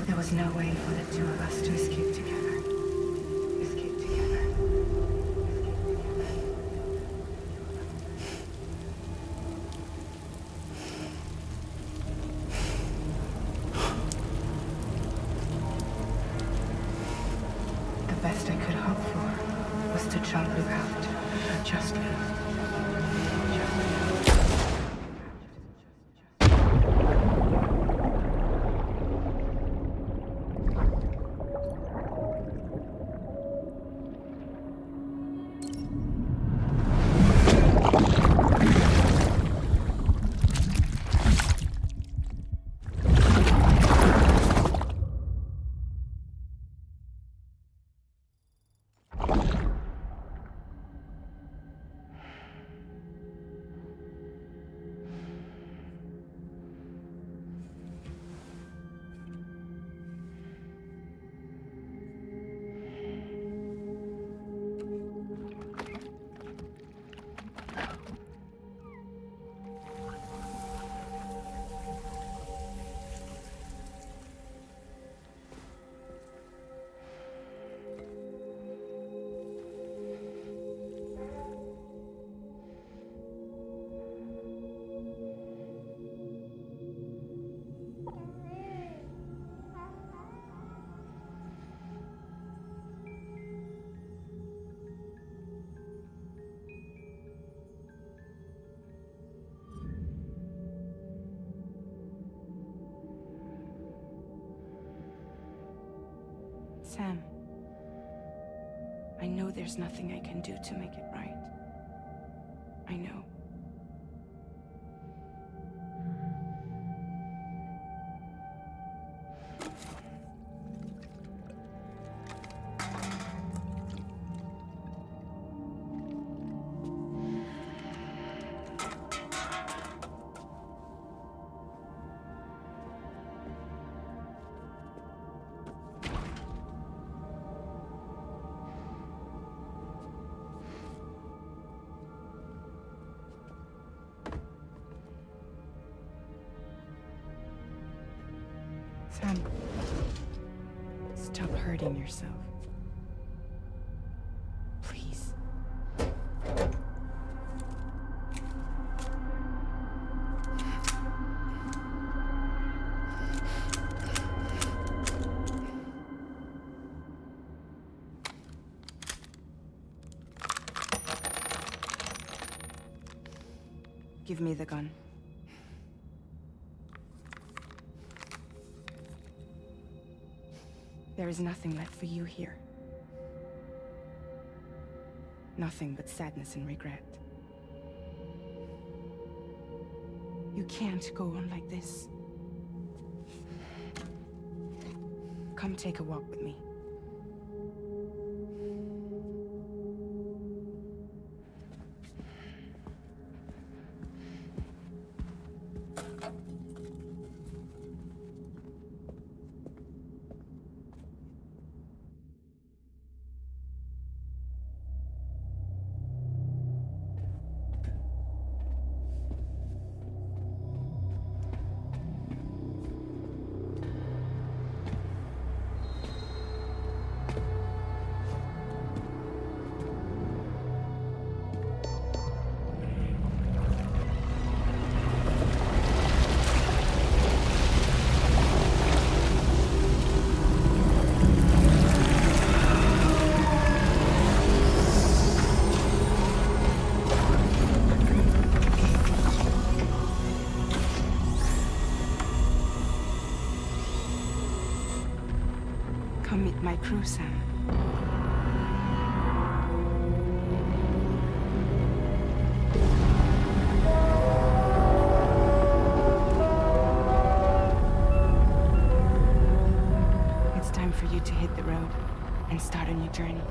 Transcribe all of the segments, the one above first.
There was no way for the two of us to escape together. Escape together. The best I could hope for was to jump Luke out. Just Luke. Sam, I know there's nothing I can do to make it right. I know. Sam, Stop hurting yourself. Please. Give me the gun. There is nothing left for you here. Nothing but sadness and regret. You can't go on like this. Come take a walk with me. Come meet my crew, Sam. It's time for you to hit the road and start a new journey.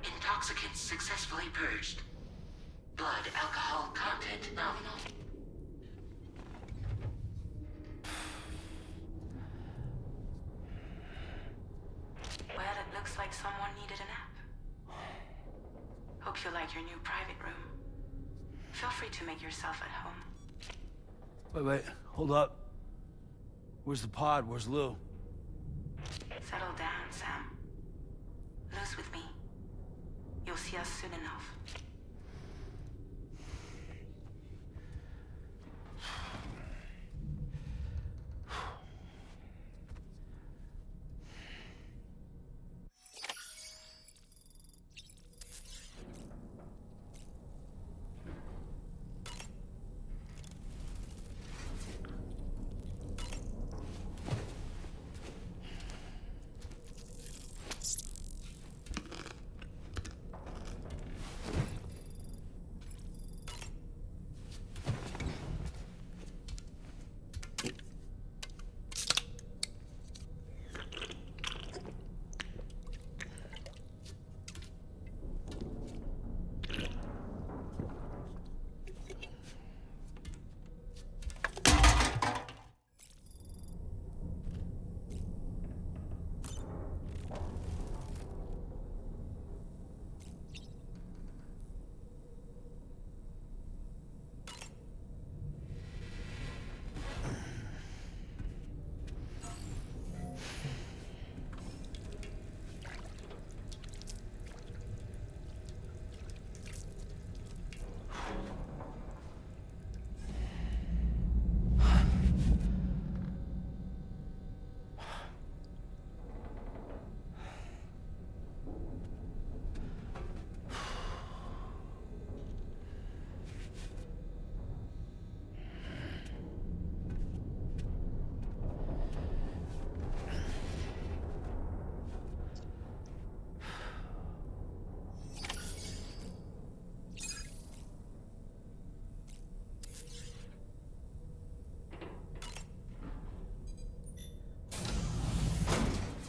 Intoxicants successfully purged. Blood alcohol content nominal. Well, it looks like someone needed a nap. Hope you like your new private room. Feel free to make yourself at home. Wait, hold up. Where's the pod? Where's Lou? Settle down, Sam. Lou's with me. You'll see us soon enough.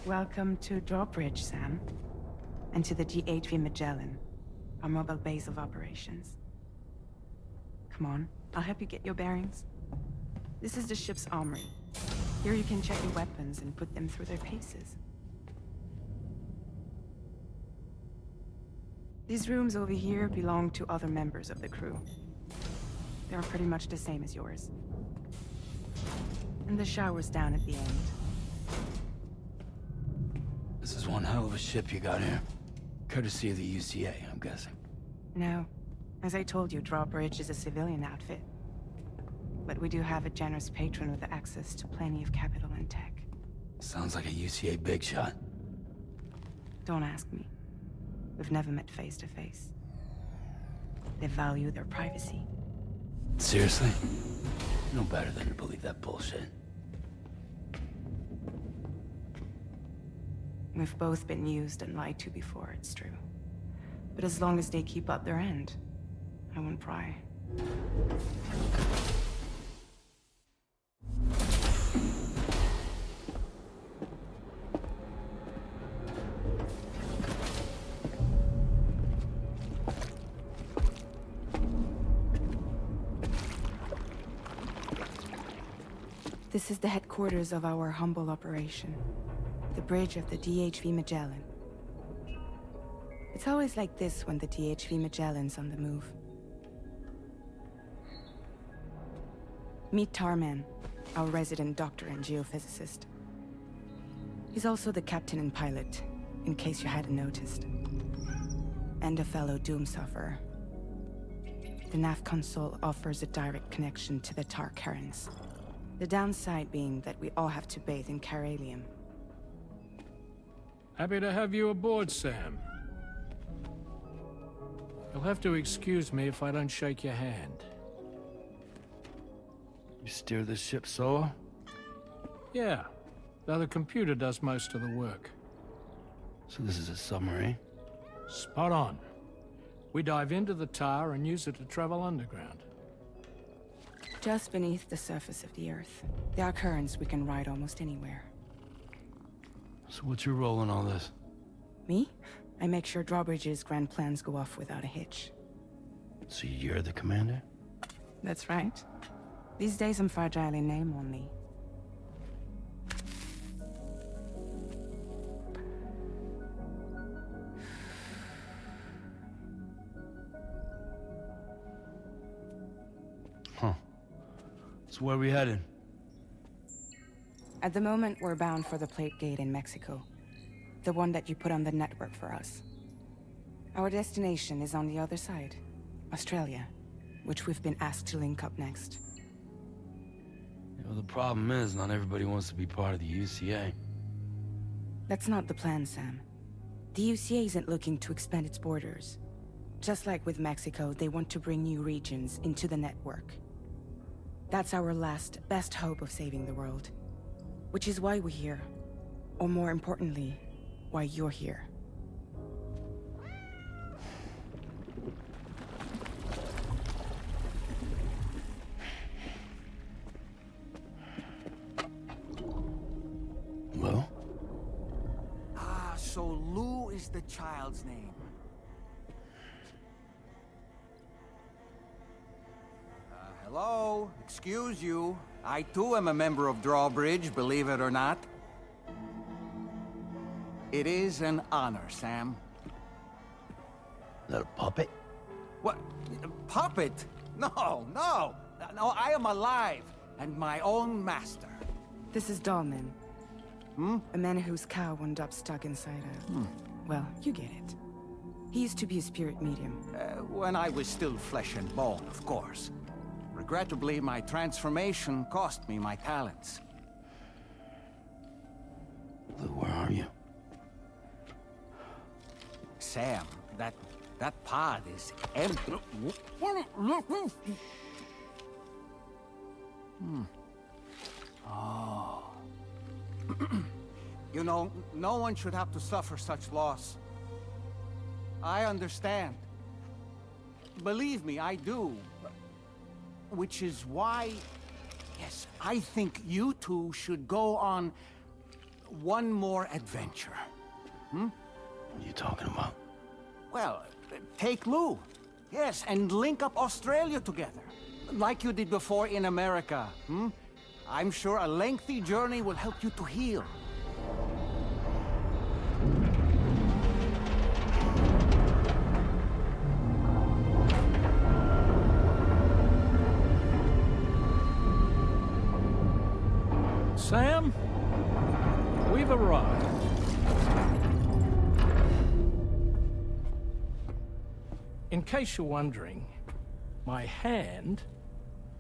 Welcome to Drawbridge, Sam. And to the GHV Magellan, our mobile base of operations. Come on, I'll help you get your bearings. This is the ship's armory. Here you can check your weapons and put them through their paces. These rooms over here belong to other members of the crew. They're pretty much the same as yours. And the shower's down at the end. This is one hell of a ship you got here. Courtesy of the UCA, I'm guessing. No. As I told you, Drawbridge is a civilian outfit. But we do have a generous patron with access to plenty of capital and tech. Sounds like a UCA big shot. Don't ask me. We've never met face to face. They value their privacy. Seriously? No better than to believe that bullshit. We've both been used and lied to before, it's true. But as long as they keep up their end, I won't pry. This is the headquarters of our humble operation. The bridge of the DHV Magellan. It's always like this when the DHV Magellan's on the move. Meet Tarman, our resident doctor and geophysicist. He's also the captain and pilot, in case you hadn't noticed. And a fellow doom sufferer. The nav console offers a direct connection to the tar currents. The downside being that we all have to bathe in caralium. Happy to have you aboard, Sam. You'll have to excuse me if I don't shake your hand. You steer this ship solo? Yeah, though the computer does most of the work. So this is a submarine? Spot on. We dive into the tar and use it to travel underground. Just beneath the surface of the Earth, there are currents we can ride almost anywhere. So what's your role in all this? Me? I make sure Drawbridge's grand plans go off without a hitch. So you're the commander? That's right. These days I'm fragile in name only. Huh. So where are we headed? At the moment, we're bound for the Plate Gate in Mexico. The one that you put on the network for us. Our destination is on the other side, Australia, which we've been asked to link up next. Well, the problem is, not everybody wants to be part of the UCA. That's not the plan, Sam. The UCA isn't looking to expand its borders. Just like with Mexico, they want to bring new regions into the network. That's our last, best hope of saving the world. Which is why we're here. Or more importantly, why you're here. Well? Ah, so Lou is the child's name. Hello? Excuse you. I too am a member of Drawbridge, believe it or not. It is an honor, Sam. Is that a puppet? What? A puppet? No, no! No, I am alive, and my own master. This is Dahlman. A man whose cow wound up stuck inside a... Well, you get it. He used to be a spirit medium. When I was still flesh and bone, of course. Regrettably, my transformation cost me my talents. Lou, where are you? Sam, that pod is empty. Oh. You know, no one should have to suffer such loss. I understand. Believe me, I do. Which is why, yes, I think you two should go on one more adventure. What are you talking about? Well, take Lou. Yes, and link up Australia together. Like you did before in America, I'm sure a lengthy journey will help you to heal. Sam, we've arrived. In case you're wondering, my hand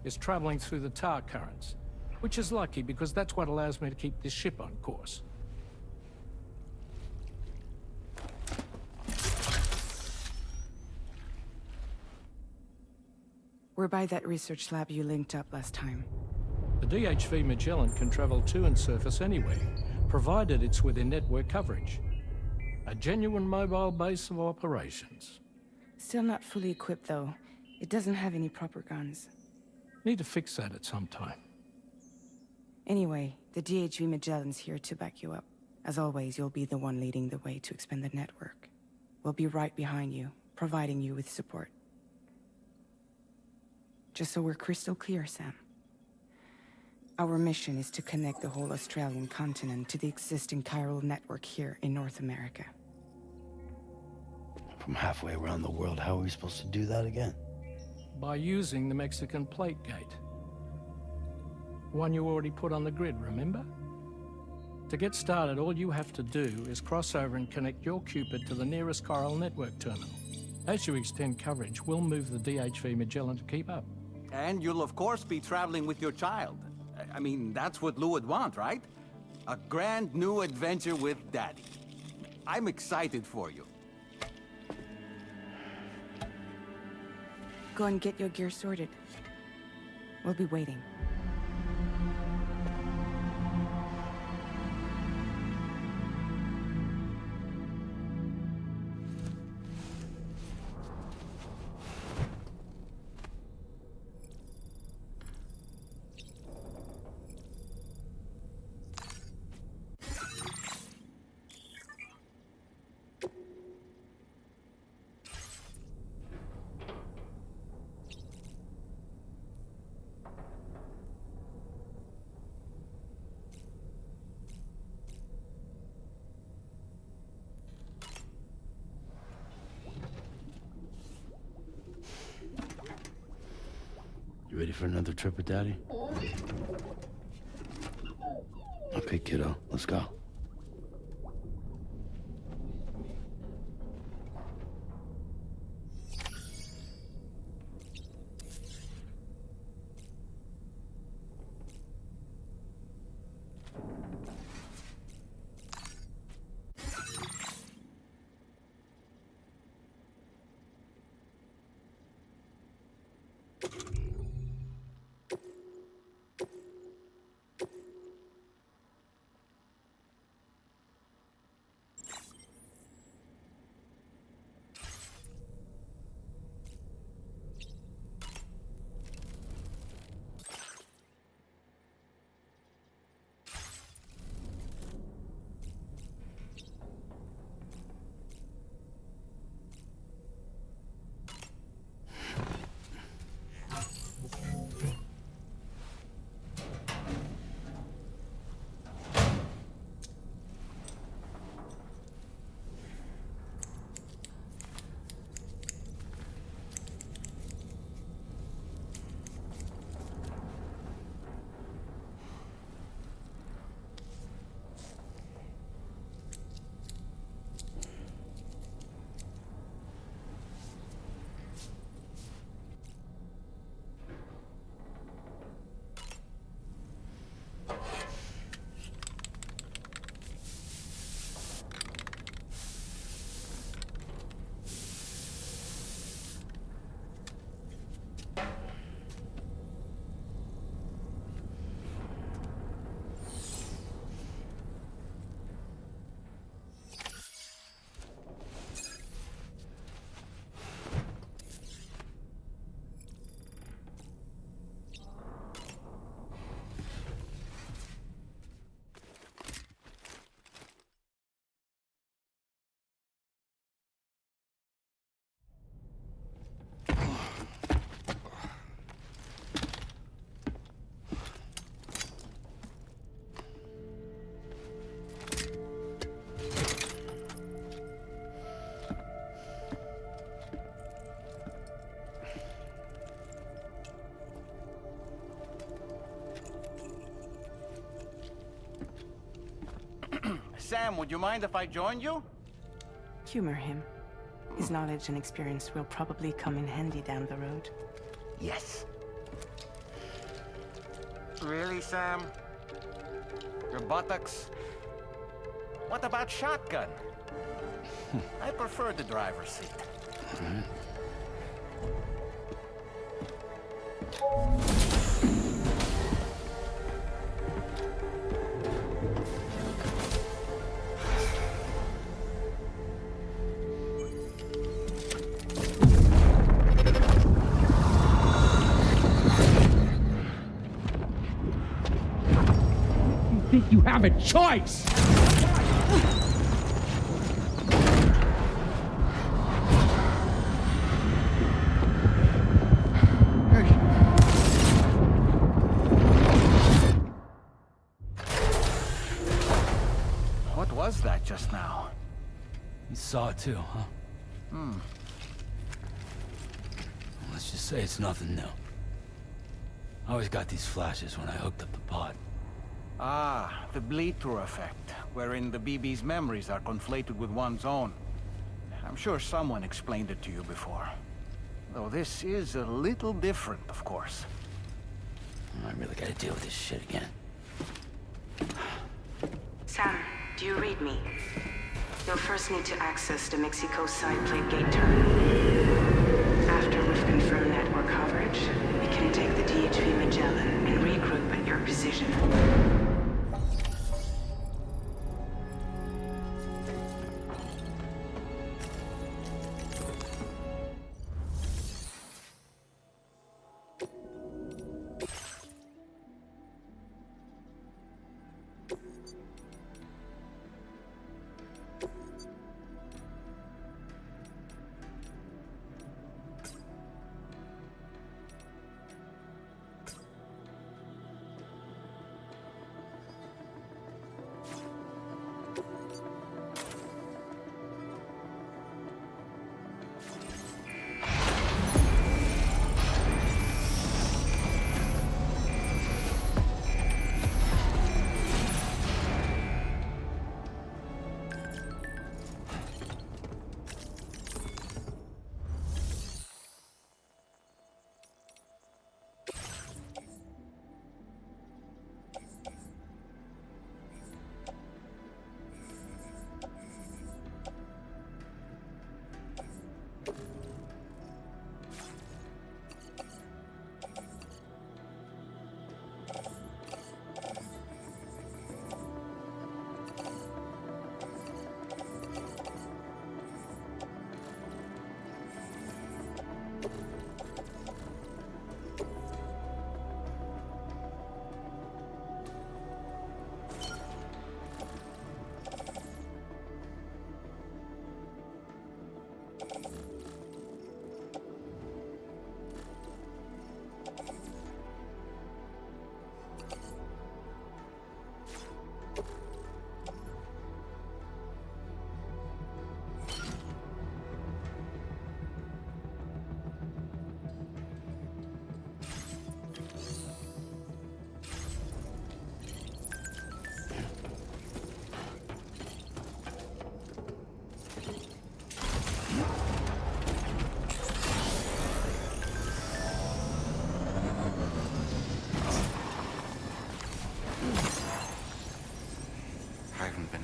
is traveling through the tar currents, which is lucky because that's what allows me to keep this ship on course. We're by that research lab you linked up last time. The DHV Magellan can travel to and surface anywhere, provided it's within network coverage. A genuine mobile base of operations. Still not fully equipped, though. It doesn't have any proper guns. Need to fix that at some time. Anyway, the DHV Magellan's here to back you up. As always, you'll be the one leading the way to expand the network. We'll be right behind you, providing you with support. Just so we're crystal clear, Sam. Our mission is to connect the whole Australian continent to the existing chiral network here in North America. From halfway around the world, how are we supposed to do that again? By using the Mexican plate gate. One you already put on the grid, remember? To get started, all you have to do is cross over and connect your Cupid to the nearest chiral network terminal. As you extend coverage, we'll move the DHV Magellan to keep up. And you'll of course be traveling with your child. I mean, that's what Lou would want, right? A grand new adventure with Daddy. I'm excited for you. Go and get your gear sorted. We'll be waiting. You ready for another trip with Daddy? Okay, kiddo, let's go. Sam, would you mind if I joined you? Humor him. His knowledge and experience will probably come in handy down the road. Yes. Really, Sam? Your buttocks? What about shotgun? I prefer the driver's seat. Think you have a choice? What was that just now? You saw it too, huh? Let's just say it's nothing new. I always got these flashes when I hooked up the pod. Ah, the bleed-through effect, wherein the BB's memories are conflated with one's own. I'm sure someone explained it to you before. Though this is a little different, of course. I really gotta deal with this shit again. Sam, do you read me? You'll first need to access the Mexico side plate gate terminal. After we've confirmed network coverage, we can take the DHV Magellan and regroup at your position.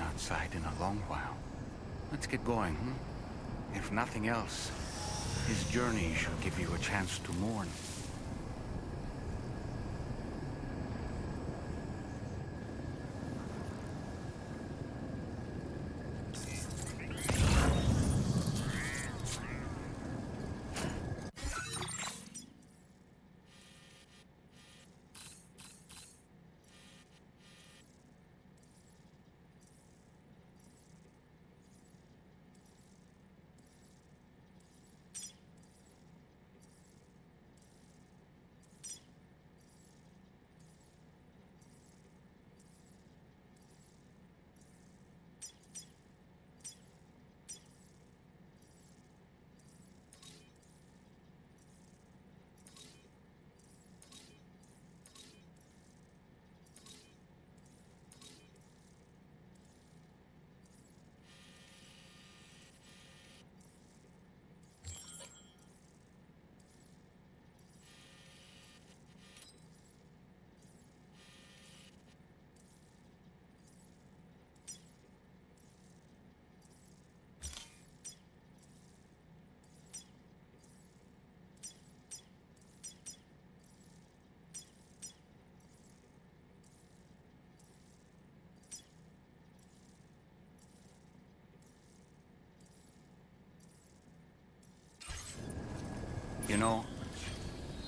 Outside in a long while. Let's get going, If nothing else, his journey should give you a chance to mourn.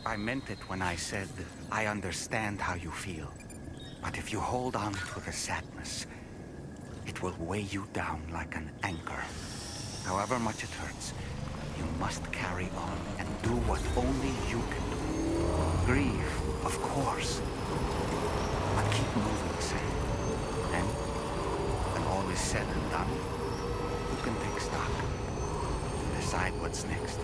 I meant it when I said I understand how you feel. But if you hold on to the sadness, it will weigh you down like an anchor. However much it hurts, you must carry on and do what only you can do. Grieve, of course. But keep moving, Sam. Then, when all is said and done, you can take stock. Decide what's next.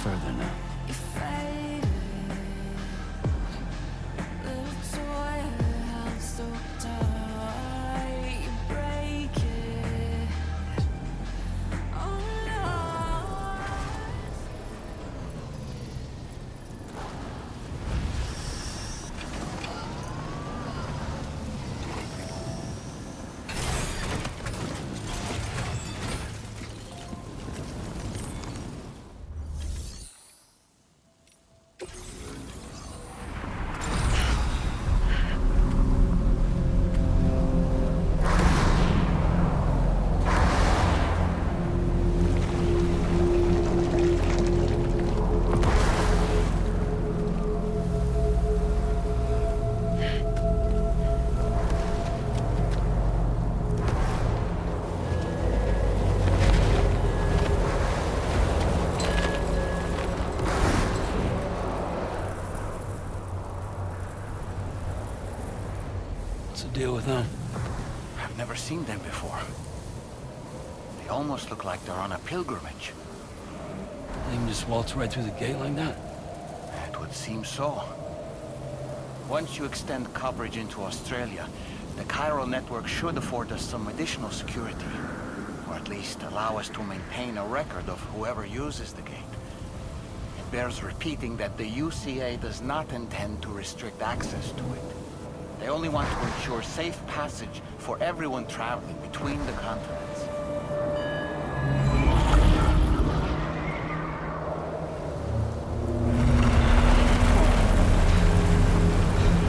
Further now. What's the deal with them? I've never seen them before. They almost look like they're on a pilgrimage. They can just waltz right through the gate like that? It would seem so. Once you extend coverage into Australia, the chiral network should afford us some additional security. Or at least allow us to maintain a record of whoever uses the gate. It bears repeating that the UCA does not intend to restrict access to it. They only want to ensure safe passage for everyone traveling between the continents.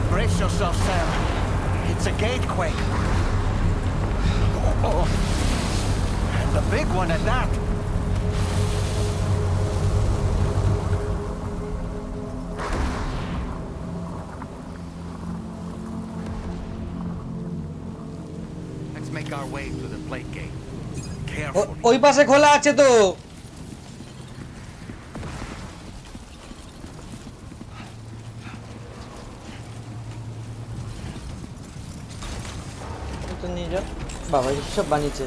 Brace yourself, Sam. It's a gatequake. Oh. And a big one at that. Let's make our way to the plate gate. Carefully. ওই পাশে খোলা আছে তো তো নিয়ে যা বাবা সব বানিয়েছে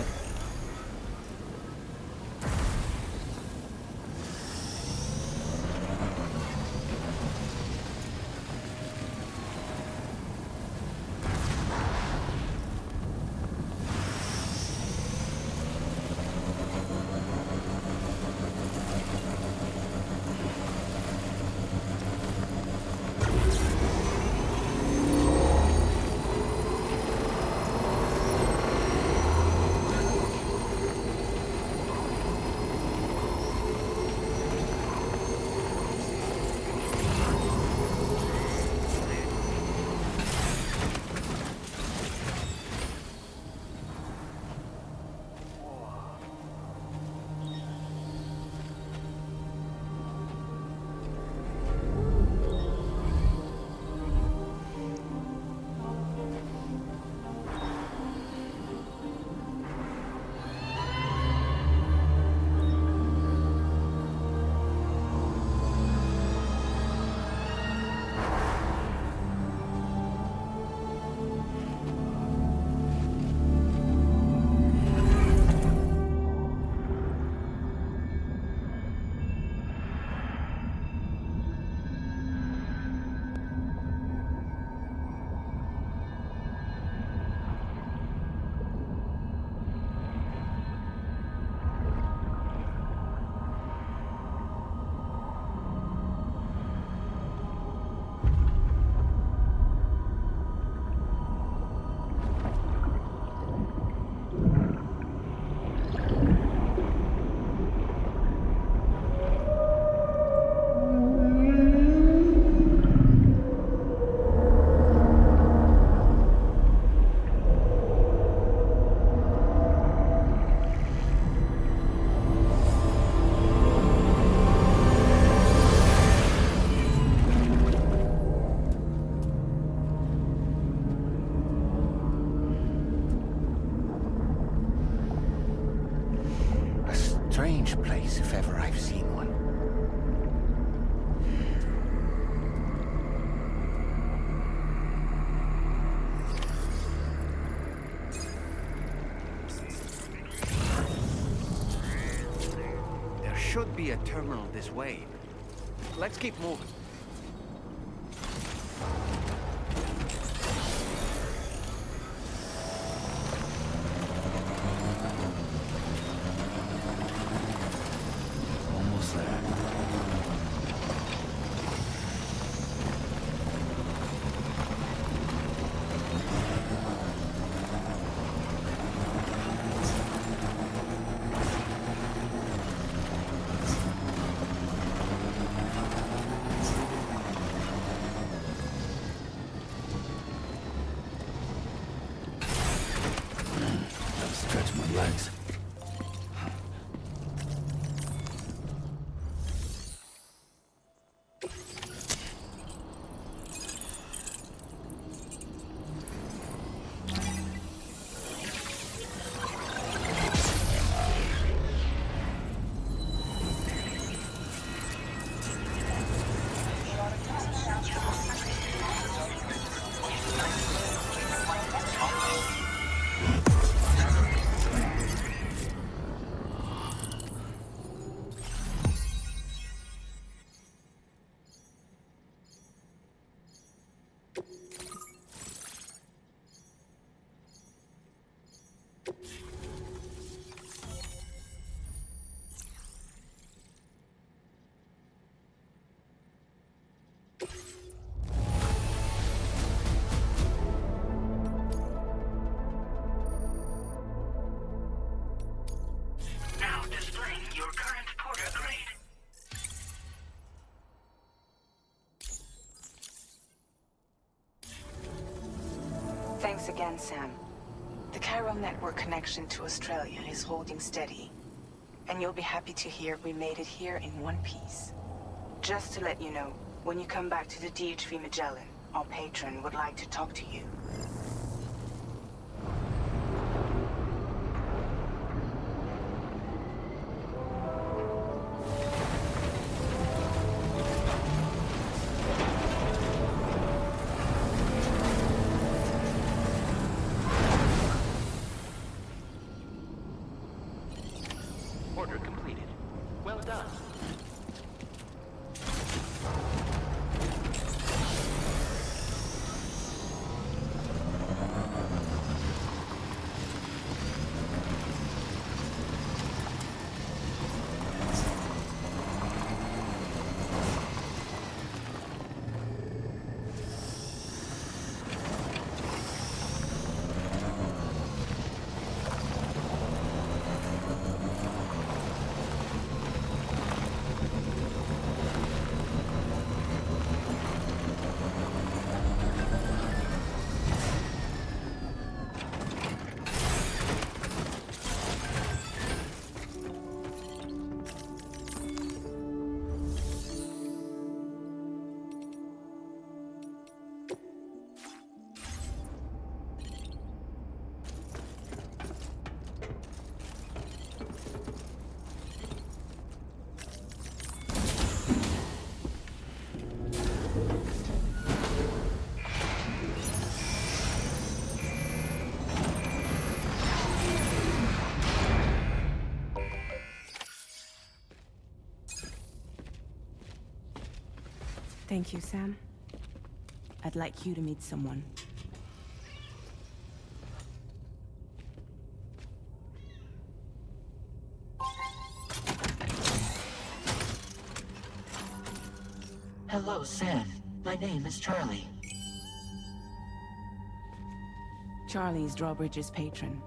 place if ever I've seen one. There should be a terminal this way. Let's keep moving. Almost there. Gotta stretch my legs. Now displaying your current porter grade. Thanks again, Sam. The chiral network connection to Australia is holding steady. And you'll be happy to hear we made it here in one piece. Just to let you know, when you come back to the DHV Magellan, our patron would like to talk to you. Order completed. Well done. Thank you, Sam. I'd like you to meet someone. Hello, Sam. My name is Charlie. Charlie's Drawbridge's patron.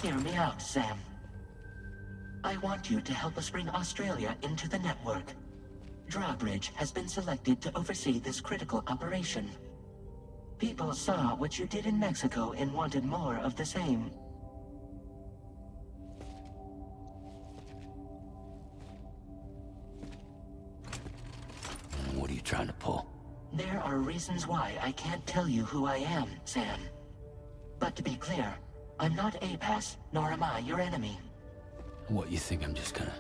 Hear me out, Sam. I want you to help us bring Australia into the network. Drawbridge has been selected to oversee this critical operation. People saw what you did in Mexico and wanted more of the same. What are you trying to pull? There are reasons why I can't tell you who I am, Sam. But to be clear, I'm not APAS, nor am I your enemy. What, you think I'm just gonna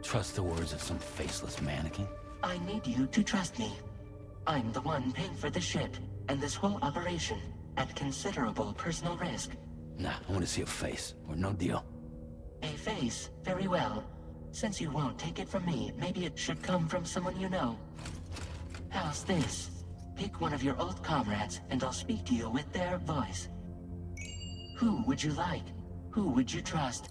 trust the words of some faceless mannequin? I need you to trust me. I'm the one paying for the ship and this whole operation at considerable personal risk. Nah, I want to see a face, or no deal. A face? Very well. Since you won't take it from me, maybe it should come from someone you know. How's this? Pick one of your old comrades, and I'll speak to you with their voice. Who would you like? Who would you trust?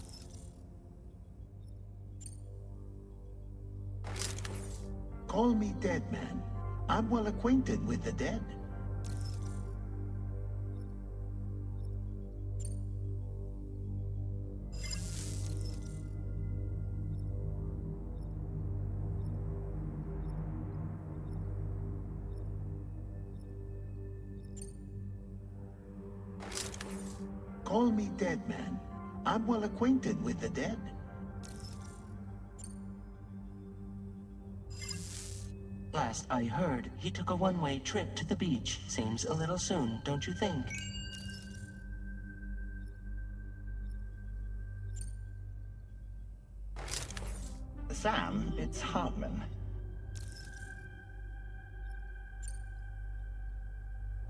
Call me Dead Man. I'm well acquainted with the dead. Call me Dead Man. I'm well acquainted with the dead. Last I heard, he took a one-way trip to the beach. Seems a little soon, don't you think? Sam, it's Hartman.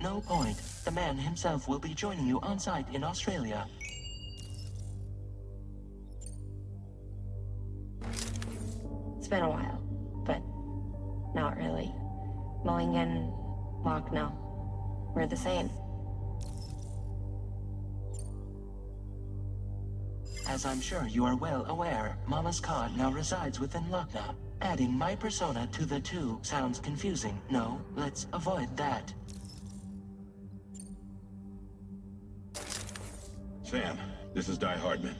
No point. The man himself will be joining you on site in Australia. It's been a while, but not really. Mulligan, Locke, no. We're the same. As I'm sure you are well aware, Mama's Khan now resides within Lucknow. Adding my persona to the two sounds confusing. No, let's avoid that. Sam, this is Die Hardman.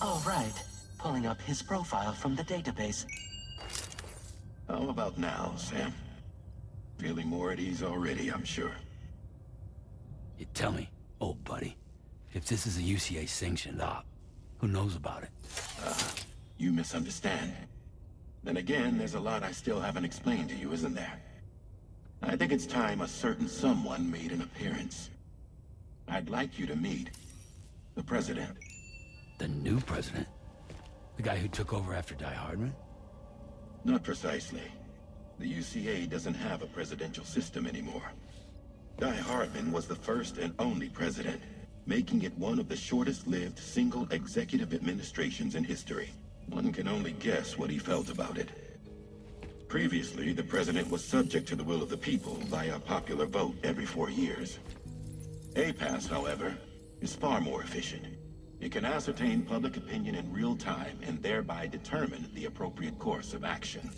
All right. Pulling up his profile from the database. How about now, Sam? Feeling more at ease already, I'm sure. You tell me, old buddy, if this is a UCA-sanctioned op, who knows about it? You misunderstand. Then again, there's a lot I still haven't explained to you, isn't there? I think it's time a certain someone made an appearance. I'd like you to meet the President. The new president? The guy who took over after Die Hardman? Not precisely. The UCA doesn't have a presidential system anymore. Die Hardman was the first and only president, making it one of the shortest-lived single executive administrations in history. One can only guess what he felt about it. Previously, the president was subject to the will of the people via a popular vote every 4 years. APAS, however, is far more efficient. It can ascertain public opinion in real time and thereby determine the appropriate course of action.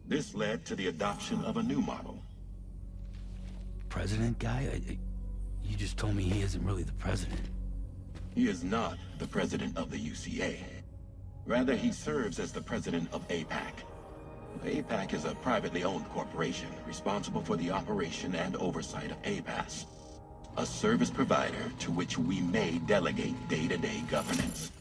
This led to the adoption of a new model. President guy? You just told me he isn't really the president. He is not the president of the UCA. Rather, he serves as the president of APAC. APAC is a privately owned corporation responsible for the operation and oversight of APAS, a service provider to which we may delegate day-to-day governance.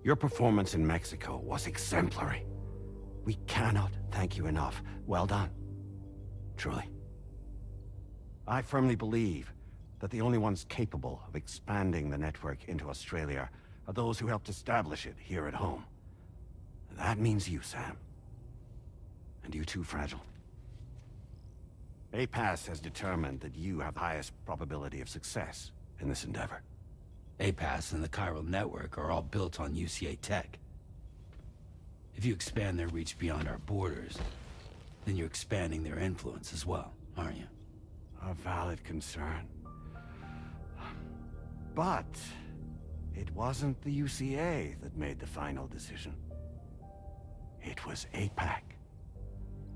Your performance in Mexico was exemplary. We cannot thank you enough. Well done. Truly. I firmly believe that the only ones capable of expanding the network into Australia are those who helped establish it here at home. That means you, Sam. And you too, Fragile. APAS has determined that you have the highest probability of success in this endeavor. APAS and the chiral network are all built on UCA tech. If you expand their reach beyond our borders, then you're expanding their influence as well, aren't you? A valid concern. But it wasn't the UCA that made the final decision. It was APAC,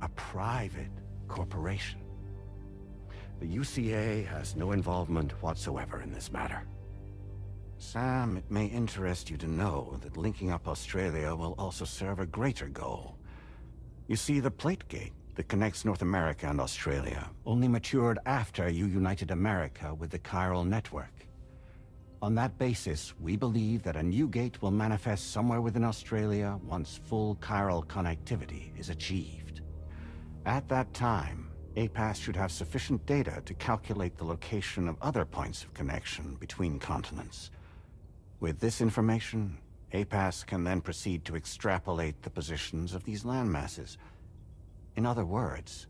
a private corporation. The UCA has no involvement whatsoever in this matter. Sam, it may interest you to know that linking up Australia will also serve a greater goal. You see, the plate gate that connects North America and Australia only matured after you united America with the chiral network. On that basis, we believe that a new gate will manifest somewhere within Australia once full chiral connectivity is achieved. At that time, APAS should have sufficient data to calculate the location of other points of connection between continents. With this information, APAS can then proceed to extrapolate the positions of these landmasses. In other words,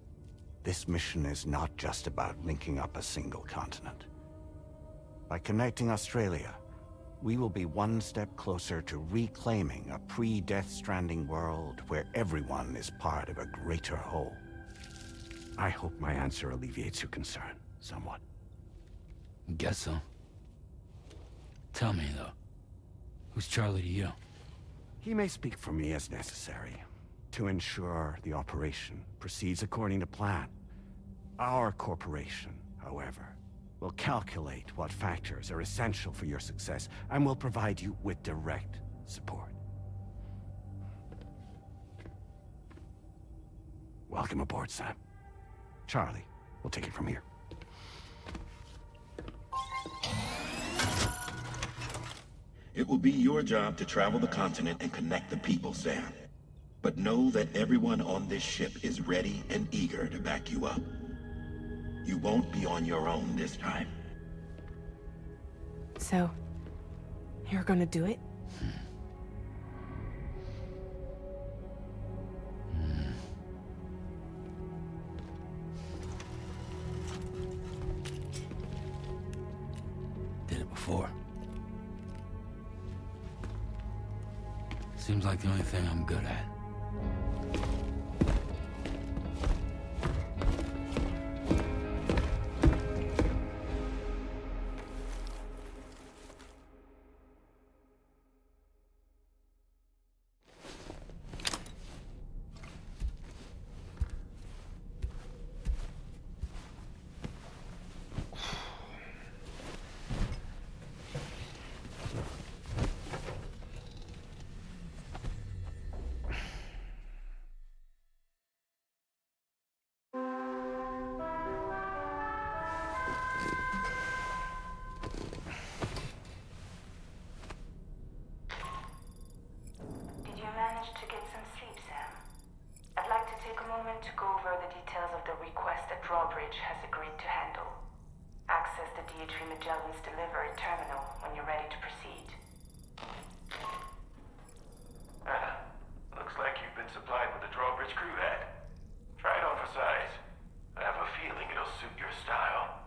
this mission is not just about linking up a single continent. By connecting Australia, we will be one step closer to reclaiming a pre-Death Stranding world where everyone is part of a greater whole. I hope my answer alleviates your concern somewhat. Guess so. Tell me, though, who's Charlie to you? He may speak for me as necessary, to ensure the operation proceeds according to plan. Our corporation, however, will calculate what factors are essential for your success, and will provide you with direct support. Welcome aboard, Sam. Charlie, we'll take it from here. It will be your job to travel the continent and connect the people, Sam. But know that everyone on this ship is ready and eager to back you up. You won't be on your own this time. So, you're gonna do it? Did it before. Seems like the only thing I'm good at. To get some sleep, Sam. I'd like to take a moment to go over the details of the request that Drawbridge has agreed to handle. Access the D3 Magellan's delivery terminal when you're ready to proceed. Looks like you've been supplied with a Drawbridge crew hat. Try it on for size. I have a feeling it'll suit your style.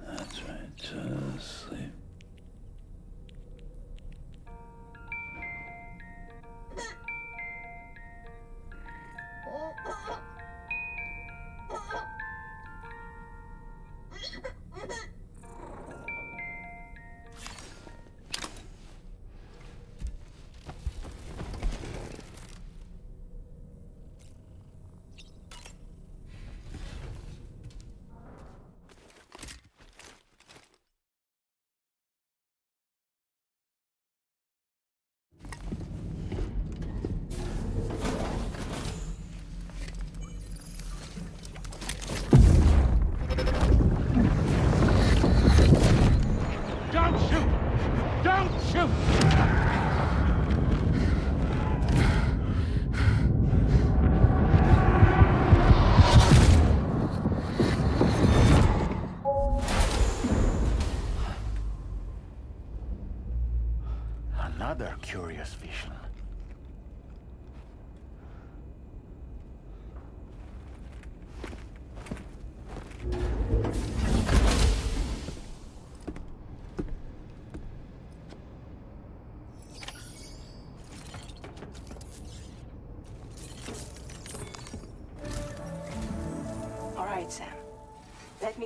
That's right, sleep. Don't shoot! Don't shoot! Another curious vision.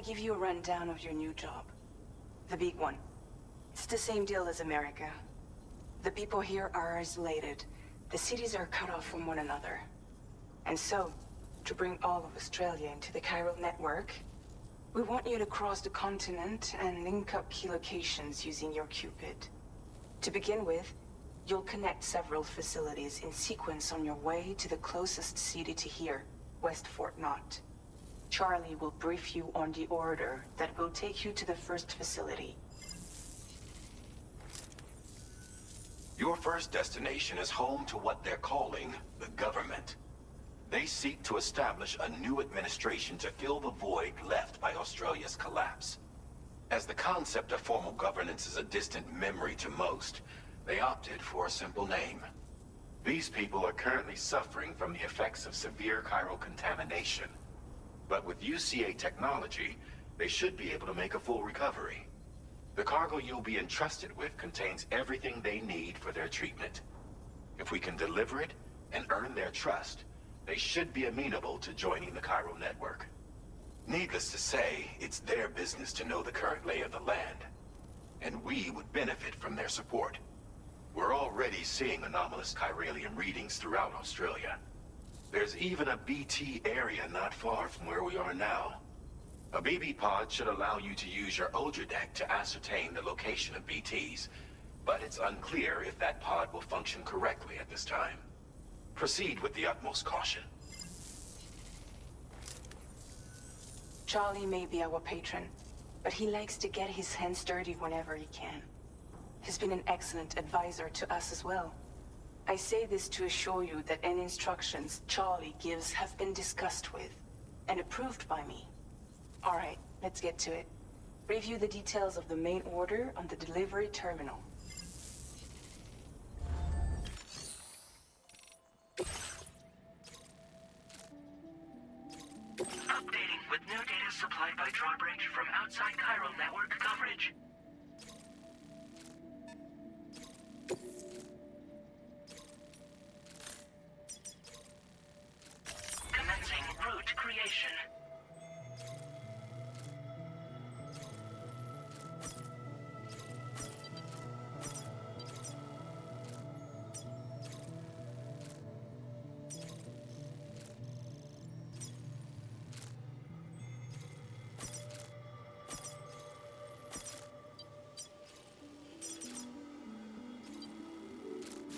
me give you a rundown of your new job. The big one. It's the same deal as America. The people here are isolated. The cities are cut off from one another. And so, to bring all of Australia into the chiral network, we want you to cross the continent and link up key locations using your Cupid. To begin with, you'll connect several facilities in sequence on your way to the closest city to here, West Fort Knott. Charlie will brief you on the order that will take you to the first facility. Your first destination is home to what they're calling the government. They seek to establish a new administration to fill the void left by Australia's collapse. As the concept of formal governance is a distant memory to most, they opted for a simple name. These people are currently suffering from the effects of severe chiral contamination. But with UCA technology, they should be able to make a full recovery. The cargo you'll be entrusted with contains everything they need for their treatment. If we can deliver it and earn their trust, they should be amenable to joining the chiral network. Needless to say, it's their business to know the current lay of the land, and we would benefit from their support. We're already seeing anomalous chiralium readings throughout Australia. There's even a BT area not far from where we are now. A BB pod should allow you to use your Ultra deck to ascertain the location of BTs, but it's unclear if that pod will function correctly at this time. Proceed with the utmost caution. Charlie may be our patron, but he likes to get his hands dirty whenever he can. He's been an excellent advisor to us as well. I say this to assure you that any instructions Charlie gives have been discussed with and approved by me. All right, let's get to it. Review the details of the main order on the delivery terminal. Updating with new data supplied by drawbridge from outside chiral network coverage. Commencing route creation.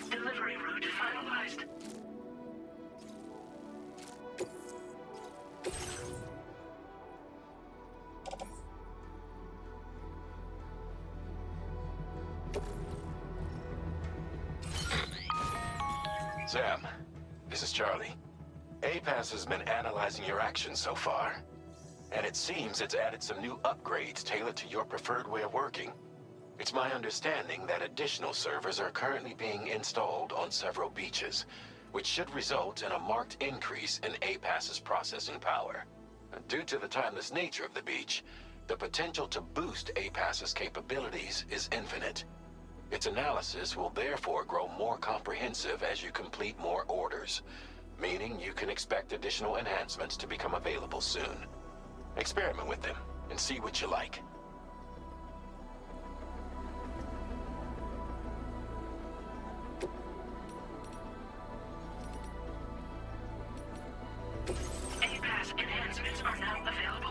Delivery route finalized. Sam, this is Charlie. APAS has been analyzing your actions so far, and it seems it's added some new upgrades tailored to your preferred way of working. It's my understanding that additional servers are currently being installed on several beaches, which should result in a marked increase in APAS's processing power. Due to the timeless nature of the beach, the potential to boost APAS's capabilities is infinite. Its analysis will therefore grow more comprehensive as you complete more orders, meaning you can expect additional enhancements to become available soon. Experiment with them and see what you like. APAS enhancements are now available.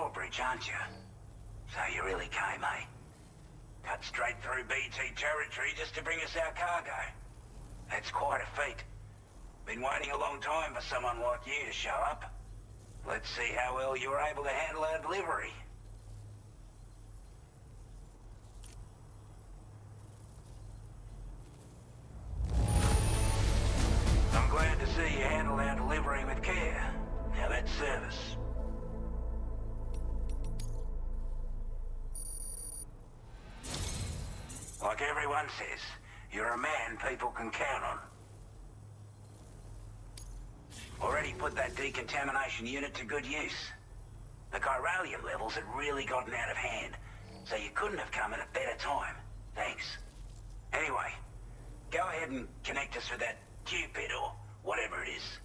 drawbridge, aren't you? So you really came, eh? Cut straight through BT territory just to bring us our cargo. That's quite a feat. Been waiting a long time for someone like you to show up. Let's see how well you were able to handle our delivery. I'm glad to see you handled our delivery with care. Now that's service. Like everyone says, you're a man people can count on. Already put that decontamination unit to good use. The chiralium levels had really gotten out of hand, so you couldn't have come at a better time. Thanks. Anyway, go ahead and connect us with that Cupid or whatever it is.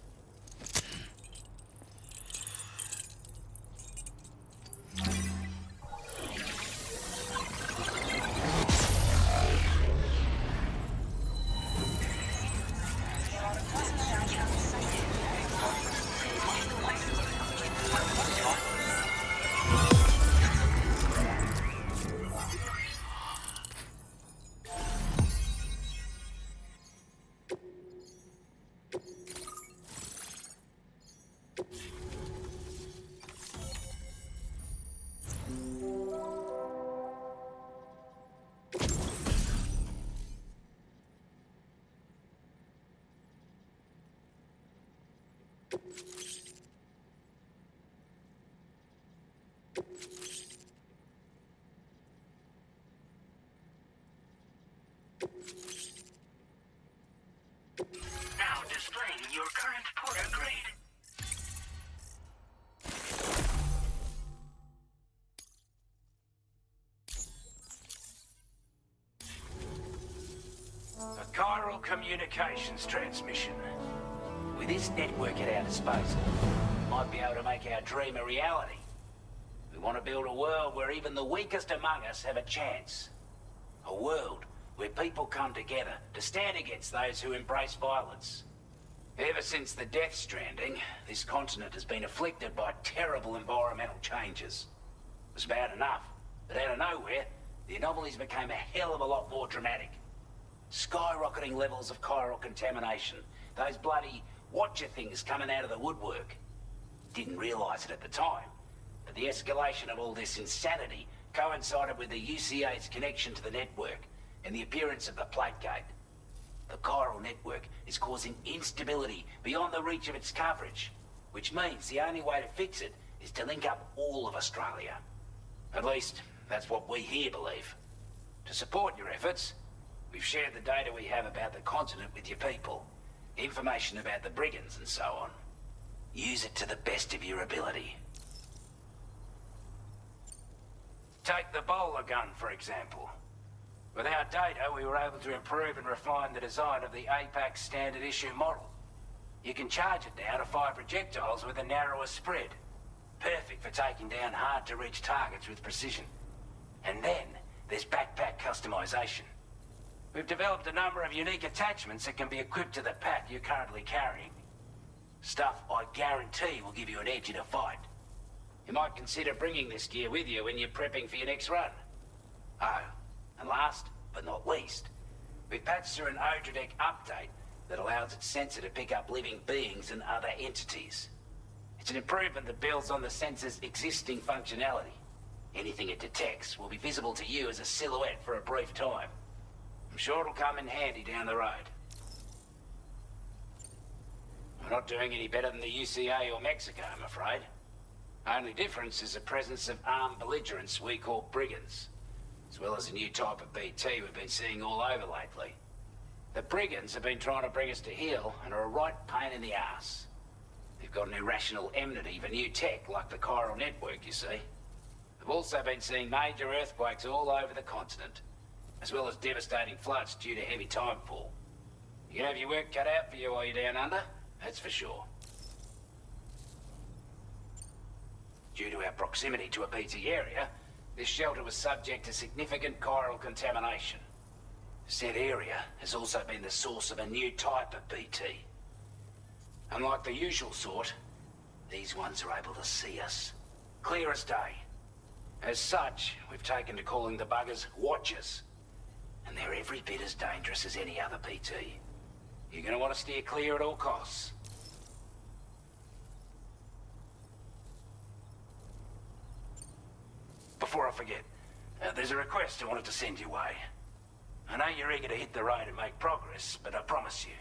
Now displaying your current porter grade. A chiral communications transmission. With this network at our disposal, we might be able to make our dream a reality. We want to build a world where even the weakest among us have a chance. A world where people come together to stand against those who embrace violence. Ever since the Death Stranding, this continent has been afflicted by terrible environmental changes. It was bad enough, but out of nowhere, the anomalies became a hell of a lot more dramatic. Skyrocketing levels of chiral contamination, those bloody watcher things coming out of the woodwork. Didn't realise it at the time, but the escalation of all this insanity coincided with the UCA's connection to the network and the appearance of the plate gate. The chiral network is causing instability beyond the reach of its coverage, which means the only way to fix it is to link up all of Australia. At least, that's what we here believe. To support your efforts, we've shared the data we have about the continent with your people, information about the brigands and so on. Use it to the best of your ability. Take the bowler gun, for example. With our data, we were able to improve and refine the design of the APAC standard issue model. You can charge it now to fire projectiles with a narrower spread. Perfect for taking down hard-to-reach targets with precision. And then, there's backpack customization. We've developed a number of unique attachments that can be equipped to the pack you're currently carrying. Stuff I guarantee will give you an edge in a fight. You might consider bringing this gear with you when you're prepping for your next run. Oh, and last but not least, we've patched through an Odradek update that allows its sensor to pick up living beings and other entities. It's an improvement that builds on the sensor's existing functionality. Anything it detects will be visible to you as a silhouette for a brief time. I'm sure it'll come in handy down the road. We're not doing any better than the UCA or Mexico, I'm afraid. Only difference is the presence of armed belligerents we call brigands, as well as a new type of BT we've been seeing all over lately. The brigands have been trying to bring us to heel and are a right pain in the ass. They've got an irrational enmity for new tech like the chiral network, you see. They've also been seeing major earthquakes all over the continent, as well as devastating floods due to heavy timefall. You can have your work cut out for you while you're down under, that's for sure. Due to our proximity to a BT area, this shelter was subject to significant chiral contamination. Said area has also been the source of a new type of BT. Unlike the usual sort, these ones are able to see us. Clear as day. As such, we've taken to calling the buggers Watchers. And they're every bit as dangerous as any other PT. You're gonna want to steer clear at all costs. Before I forget, there's a request I wanted to send your way. I know you're eager to hit the road and make progress, but I promise you,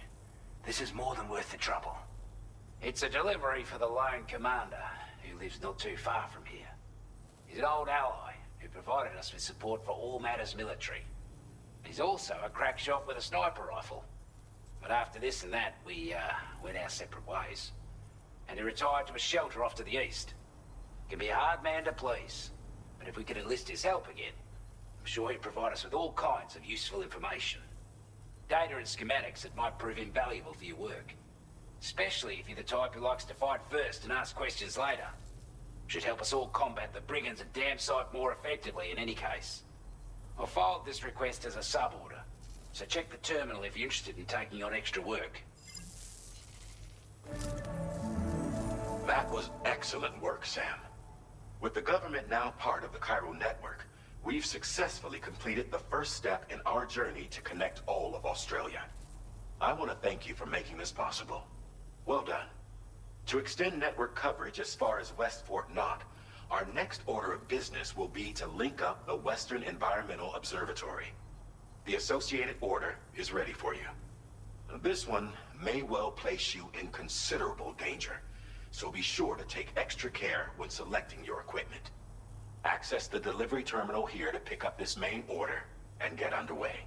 this is more than worth the trouble. It's a delivery for the lone commander, who lives not too far from here. He's an old ally, who provided us with support for all matters military. He's also a crack shot with a sniper rifle. But after this and that, we went our separate ways. And he retired to a shelter off to the east. Can be a hard man to please, but if we could enlist his help again, I'm sure he'd provide us with all kinds of useful information. Data and schematics that might prove invaluable for your work. Especially if you're the type who likes to fight first and ask questions later. Should help us all combat the brigands a damn sight more effectively in any case. I filed this request as a sub-order, so check the terminal if you're interested in taking on extra work. That was excellent work, Sam. With the government now part of the Chiral network, we've successfully completed the first step in our journey to connect all of Australia. I want to thank you for making this possible. Well done. To extend network coverage as far as West Fort Knott, our next order of business will be to link up the Western Environmental Observatory. The associated order is ready for you. This one may well place you in considerable danger, so be sure to take extra care when selecting your equipment. Access the delivery terminal here to pick up this main order and get underway.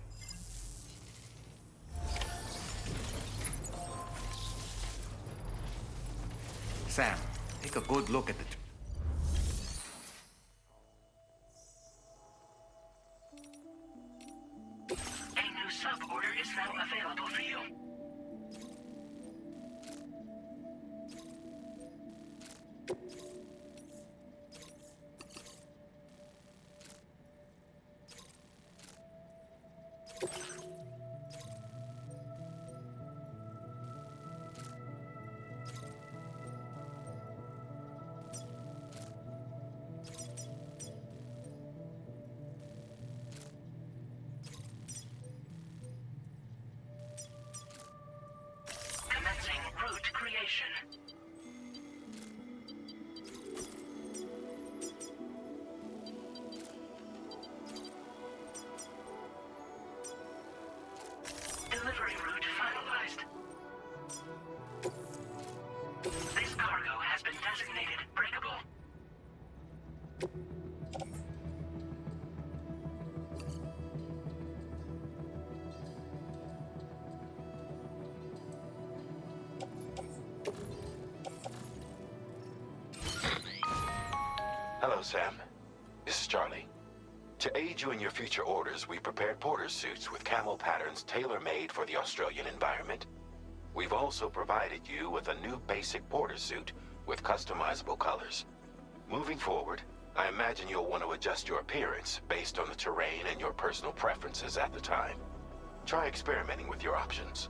Sam, take a good look at the... A new sub-order is now available for you. Commencing route creation. Delivery route finalized. This cargo has been designated breakable. Hello, Sam. This is Charlie. To aid you in your future orders, we prepared porter suits with camel patterns tailor-made for the Australian environment. We've also provided you with a new basic porter suit with customizable colors. Moving forward, I imagine you'll want to adjust your appearance based on the terrain and your personal preferences at the time. Try experimenting with your options.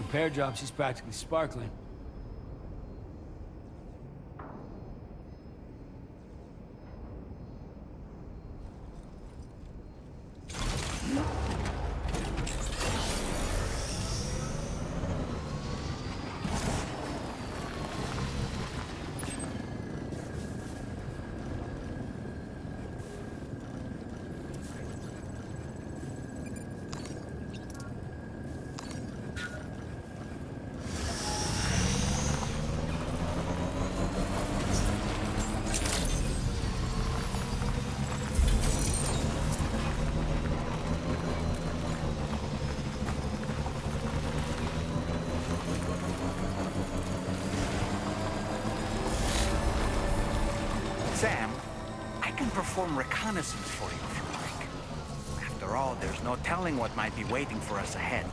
repair job, she's practically sparkling. Sam, I can perform reconnaissance for you if you like. After all, there's no telling what might be waiting for us ahead.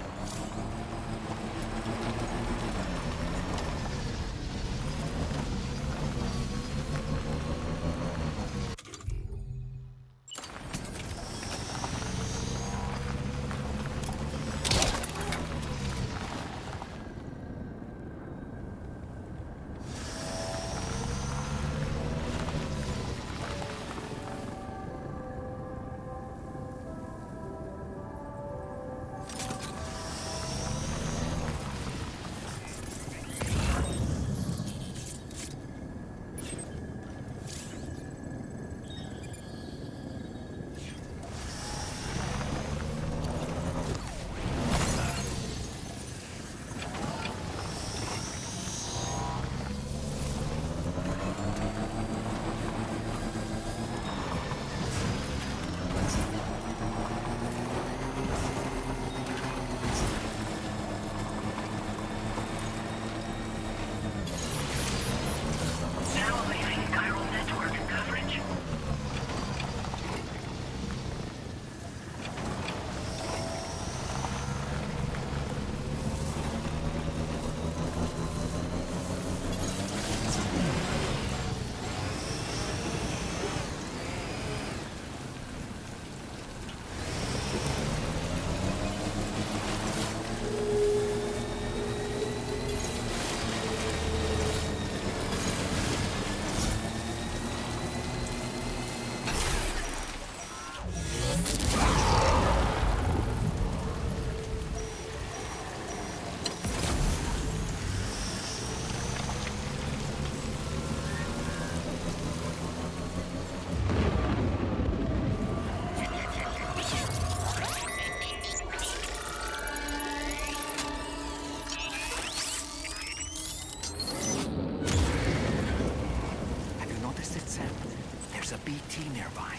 There's a BT nearby.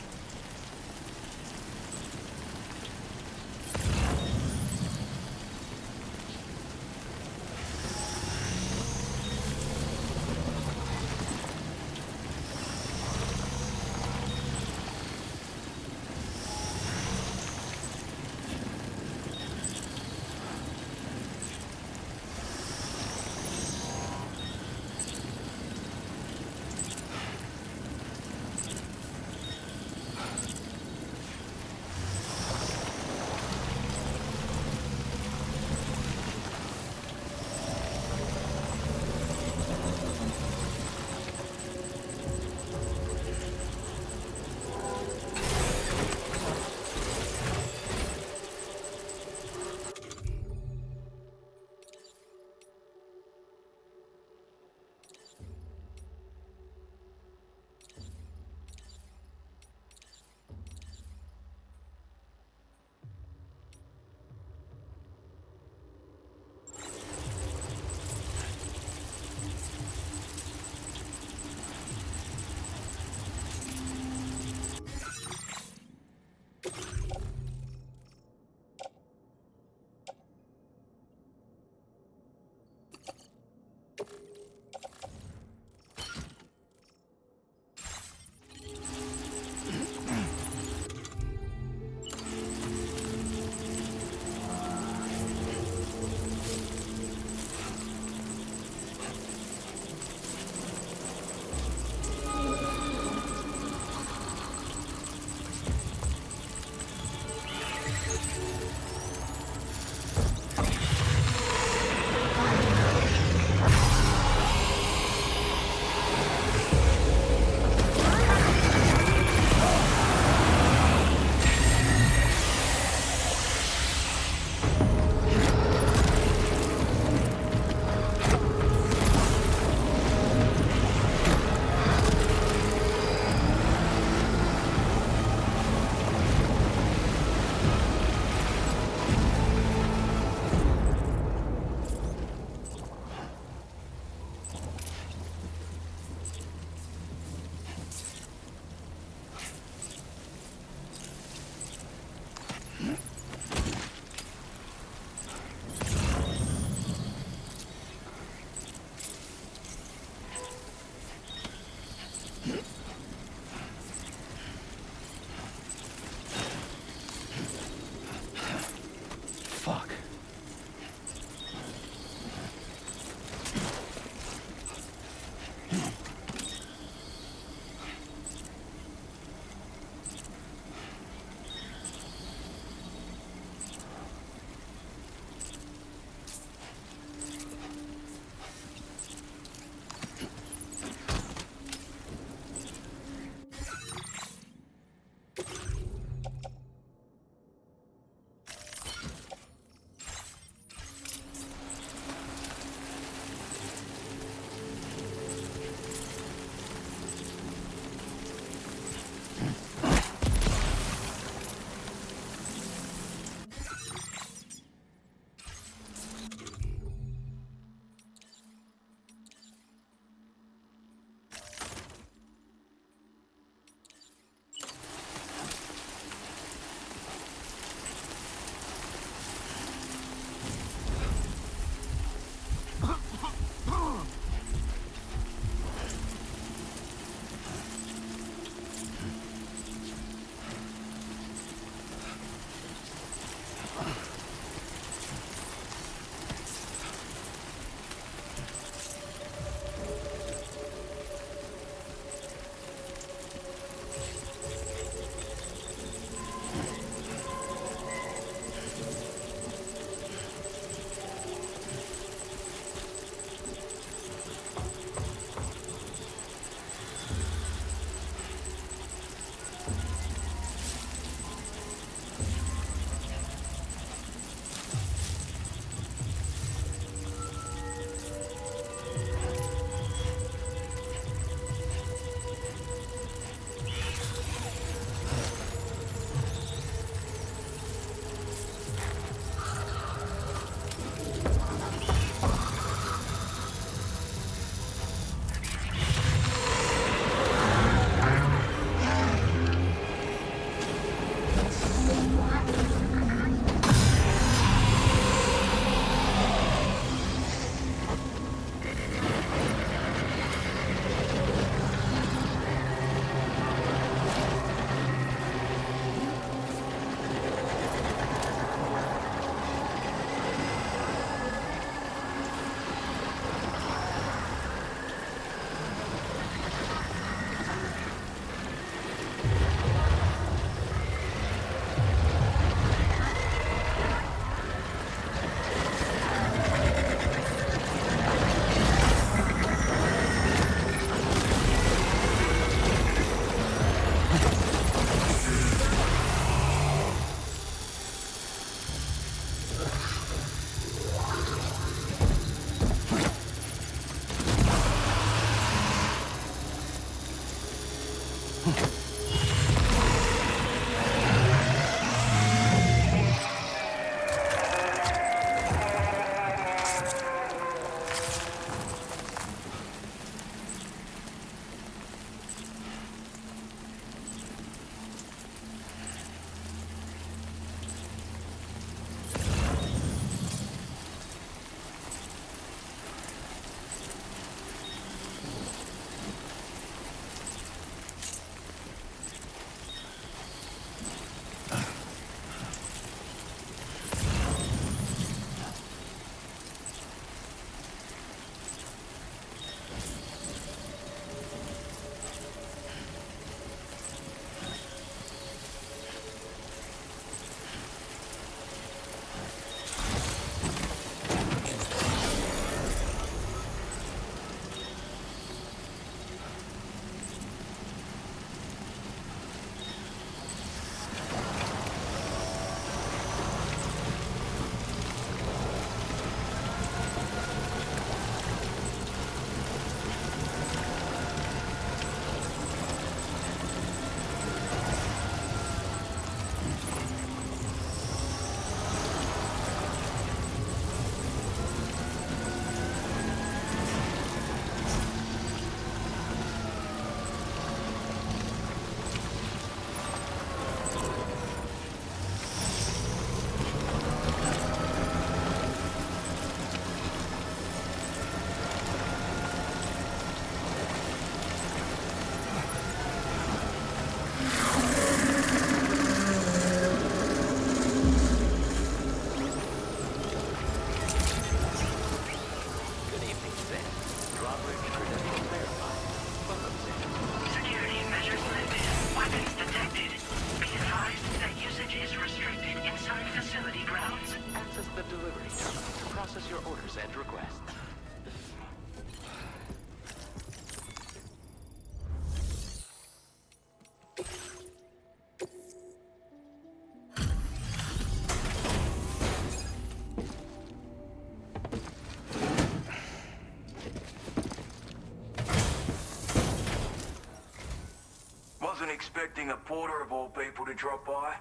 expecting a porter of all people to drop by.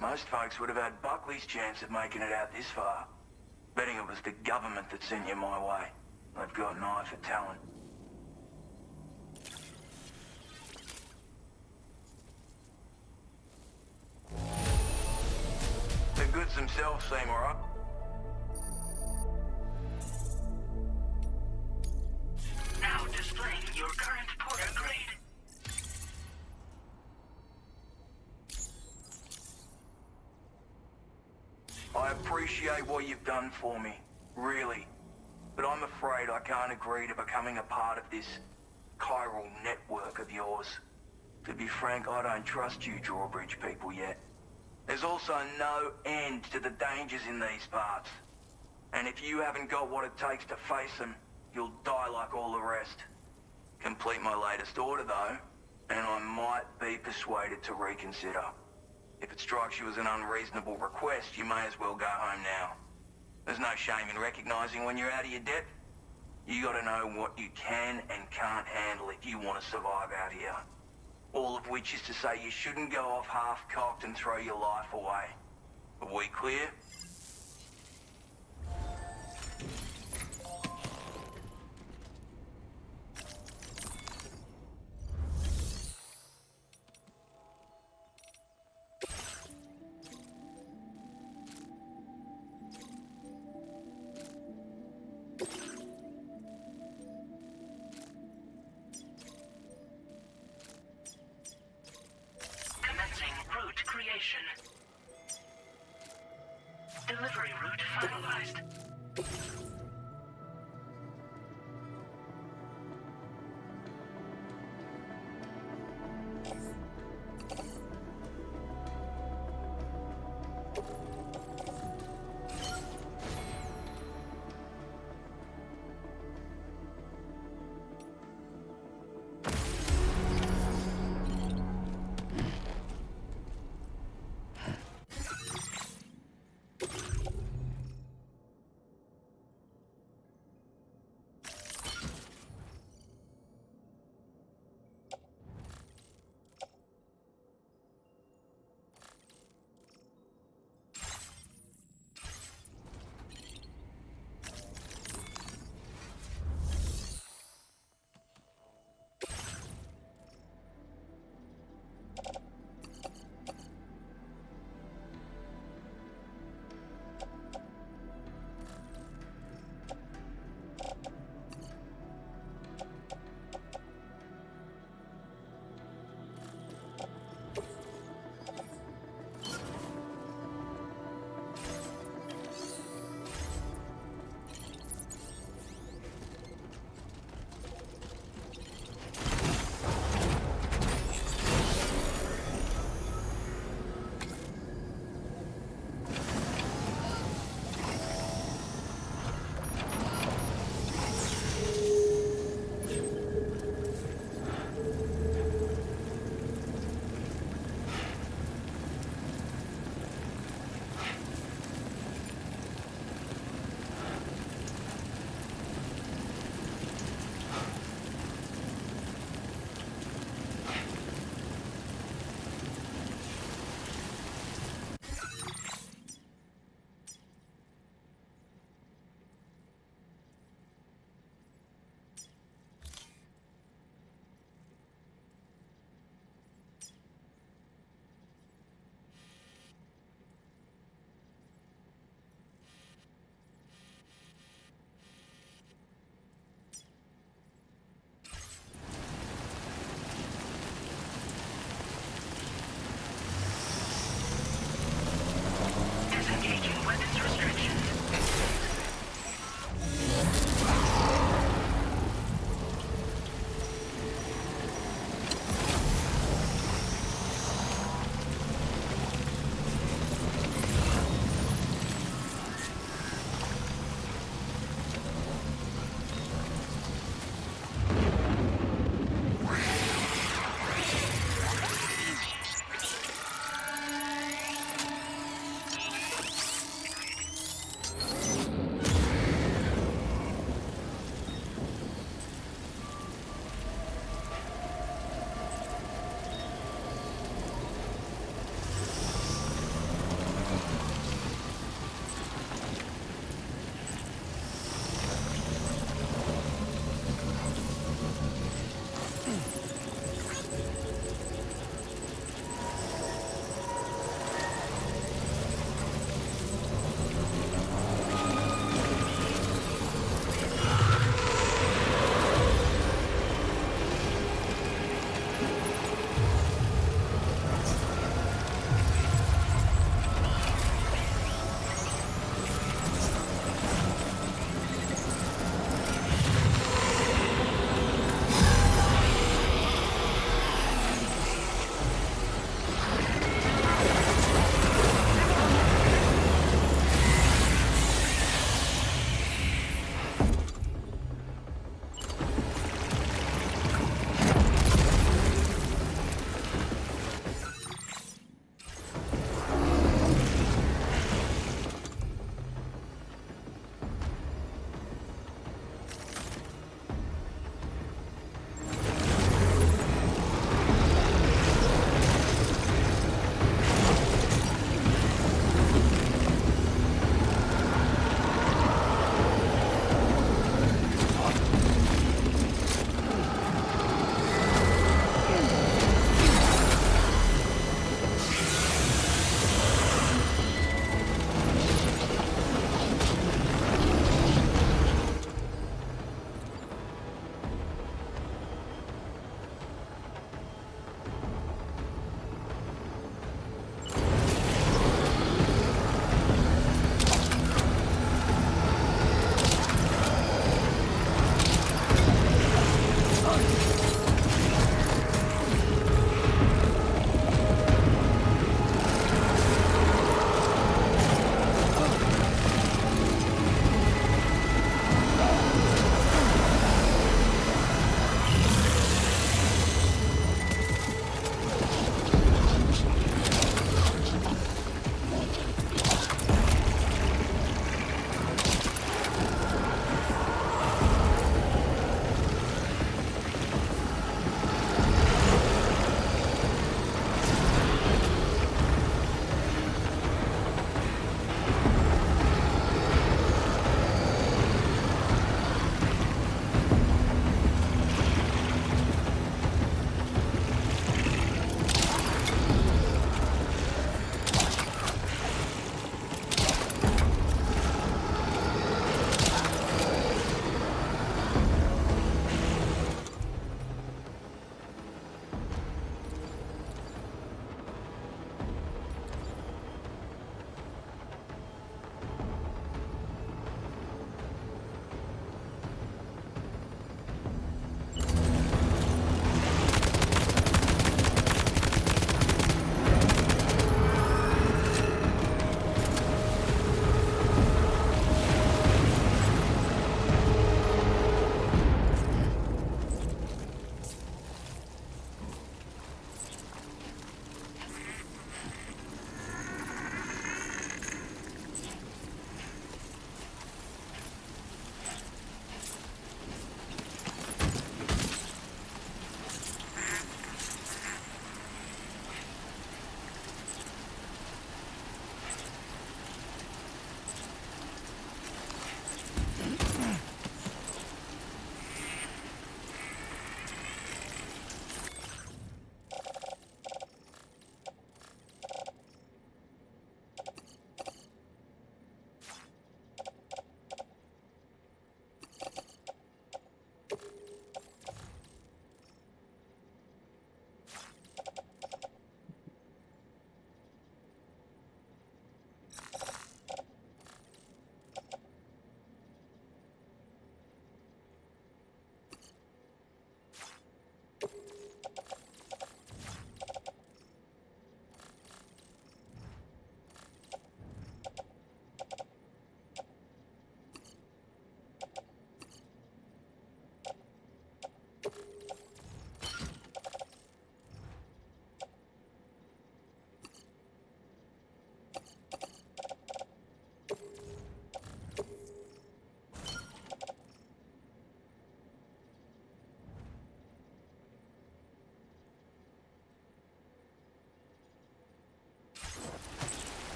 Most folks would have had Buckley's chance of making it out this far. Betting it was the government that sent you my way. They've got an eye for talent. The goods themselves seem alright. Now displaying your current porter grade. I appreciate what you've done for me, really. But I'm afraid I can't agree to becoming a part of this chiral network of yours. To be frank, I don't trust you drawbridge people yet. There's also no end to the dangers in these parts. And if you haven't got what it takes to face them, you'll die like all the rest. Complete my latest order though, and I might be persuaded to reconsider. If it strikes you as an unreasonable request, you may as well go home now. There's no shame in recognizing when you're out of your depth. You gotta know what you can and can't handle if you want to survive out here. All of which is to say you shouldn't go off half-cocked and throw your life away. Are we clear? Delivery route finalized.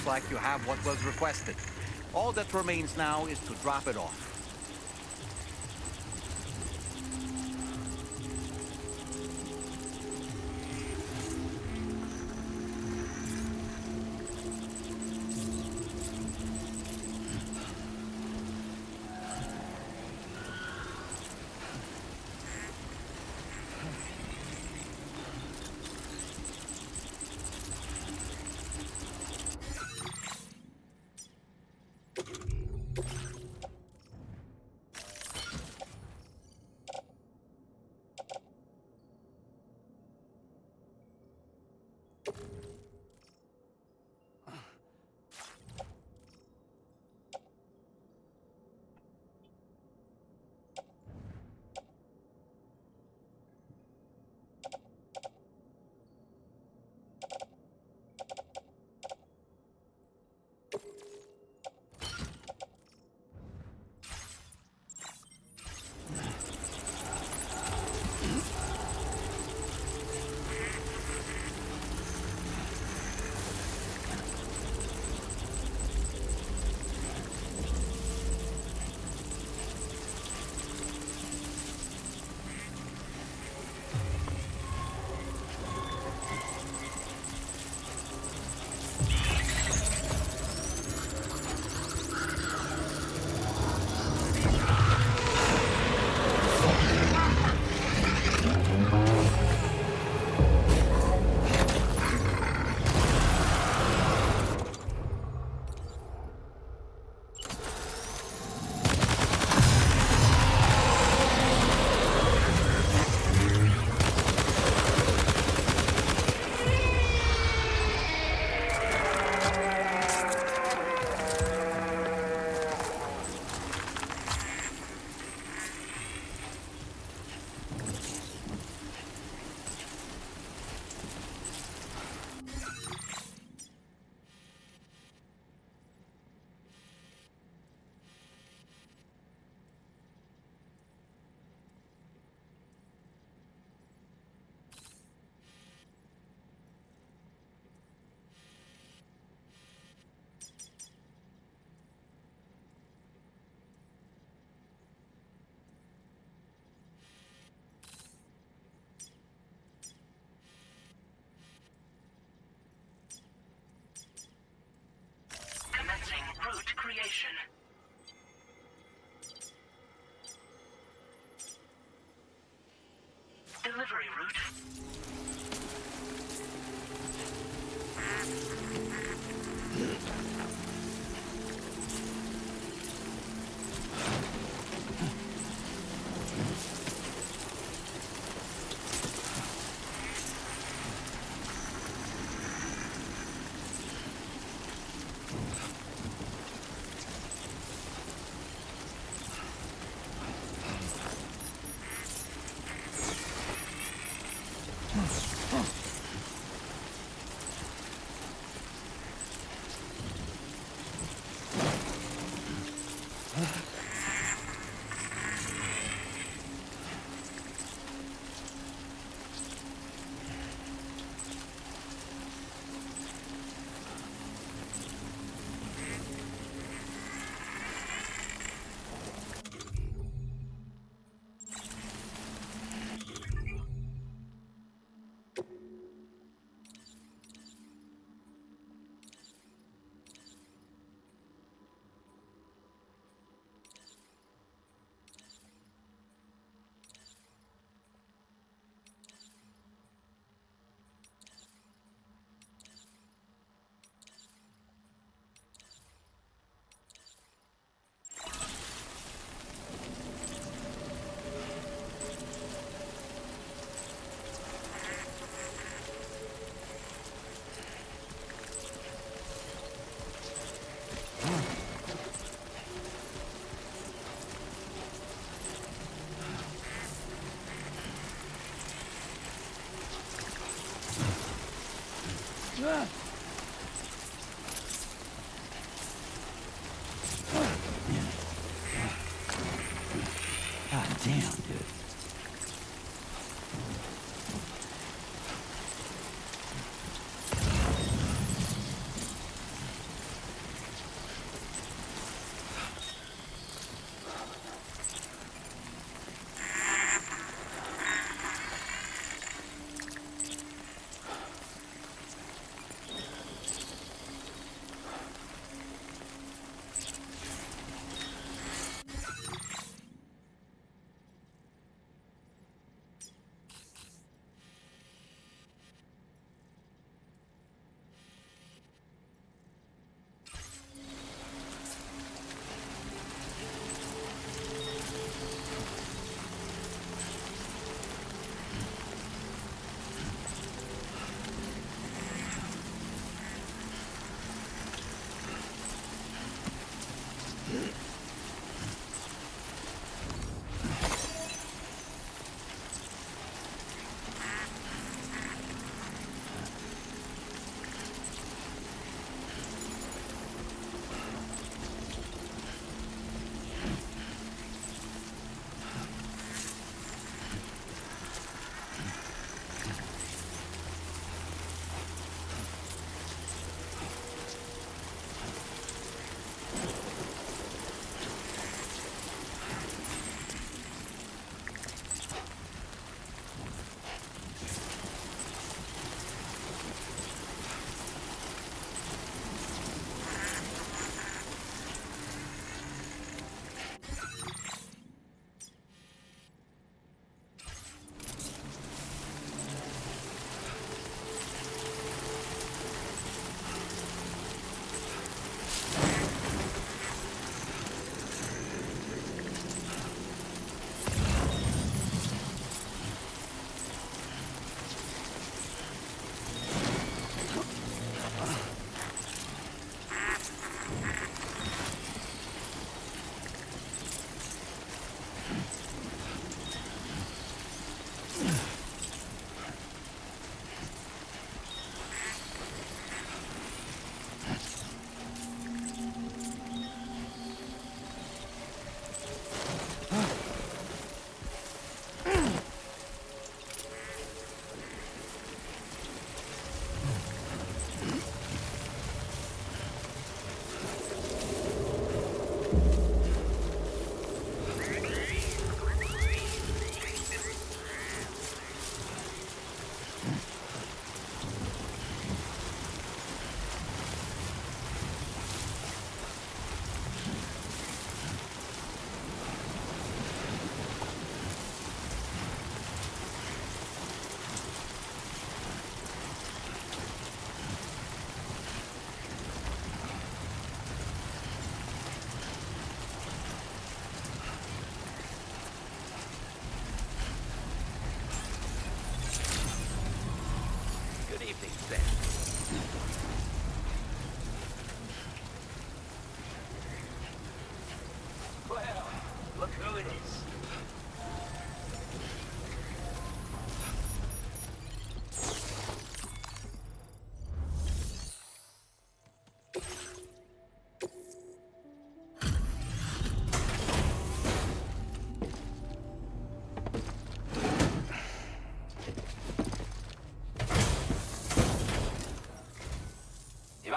Looks like you have what was requested. All that remains now is to drop it off. Route creation. Delivery route.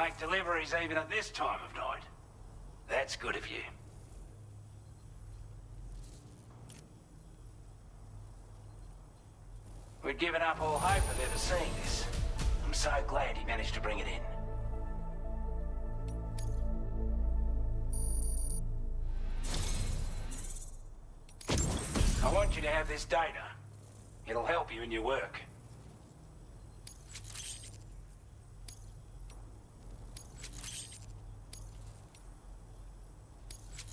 make deliveries even at this time of night. That's good of you. We'd given up all hope of ever seeing this. I'm so glad he managed to bring it in. I want you to have this data. It'll help you in your work.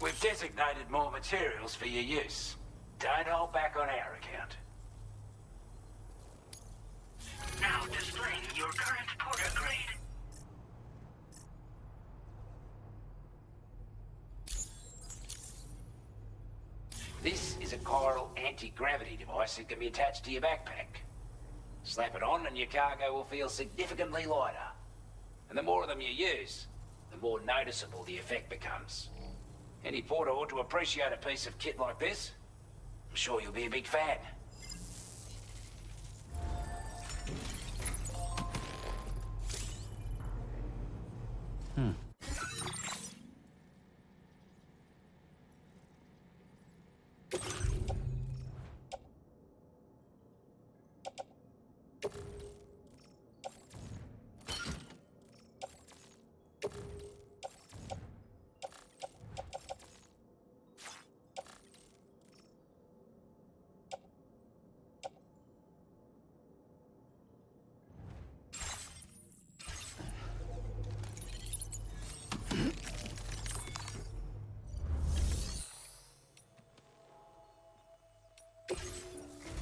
We've designated more materials for your use. Don't hold back on our account. Now displaying your current porter grade. This is a chiral anti-gravity device that can be attached to your backpack. Slap it on and your cargo will feel significantly lighter. And the more of them you use, the more noticeable the effect becomes. Any porter ought to appreciate a piece of kit like this. I'm sure you'll be a big fan.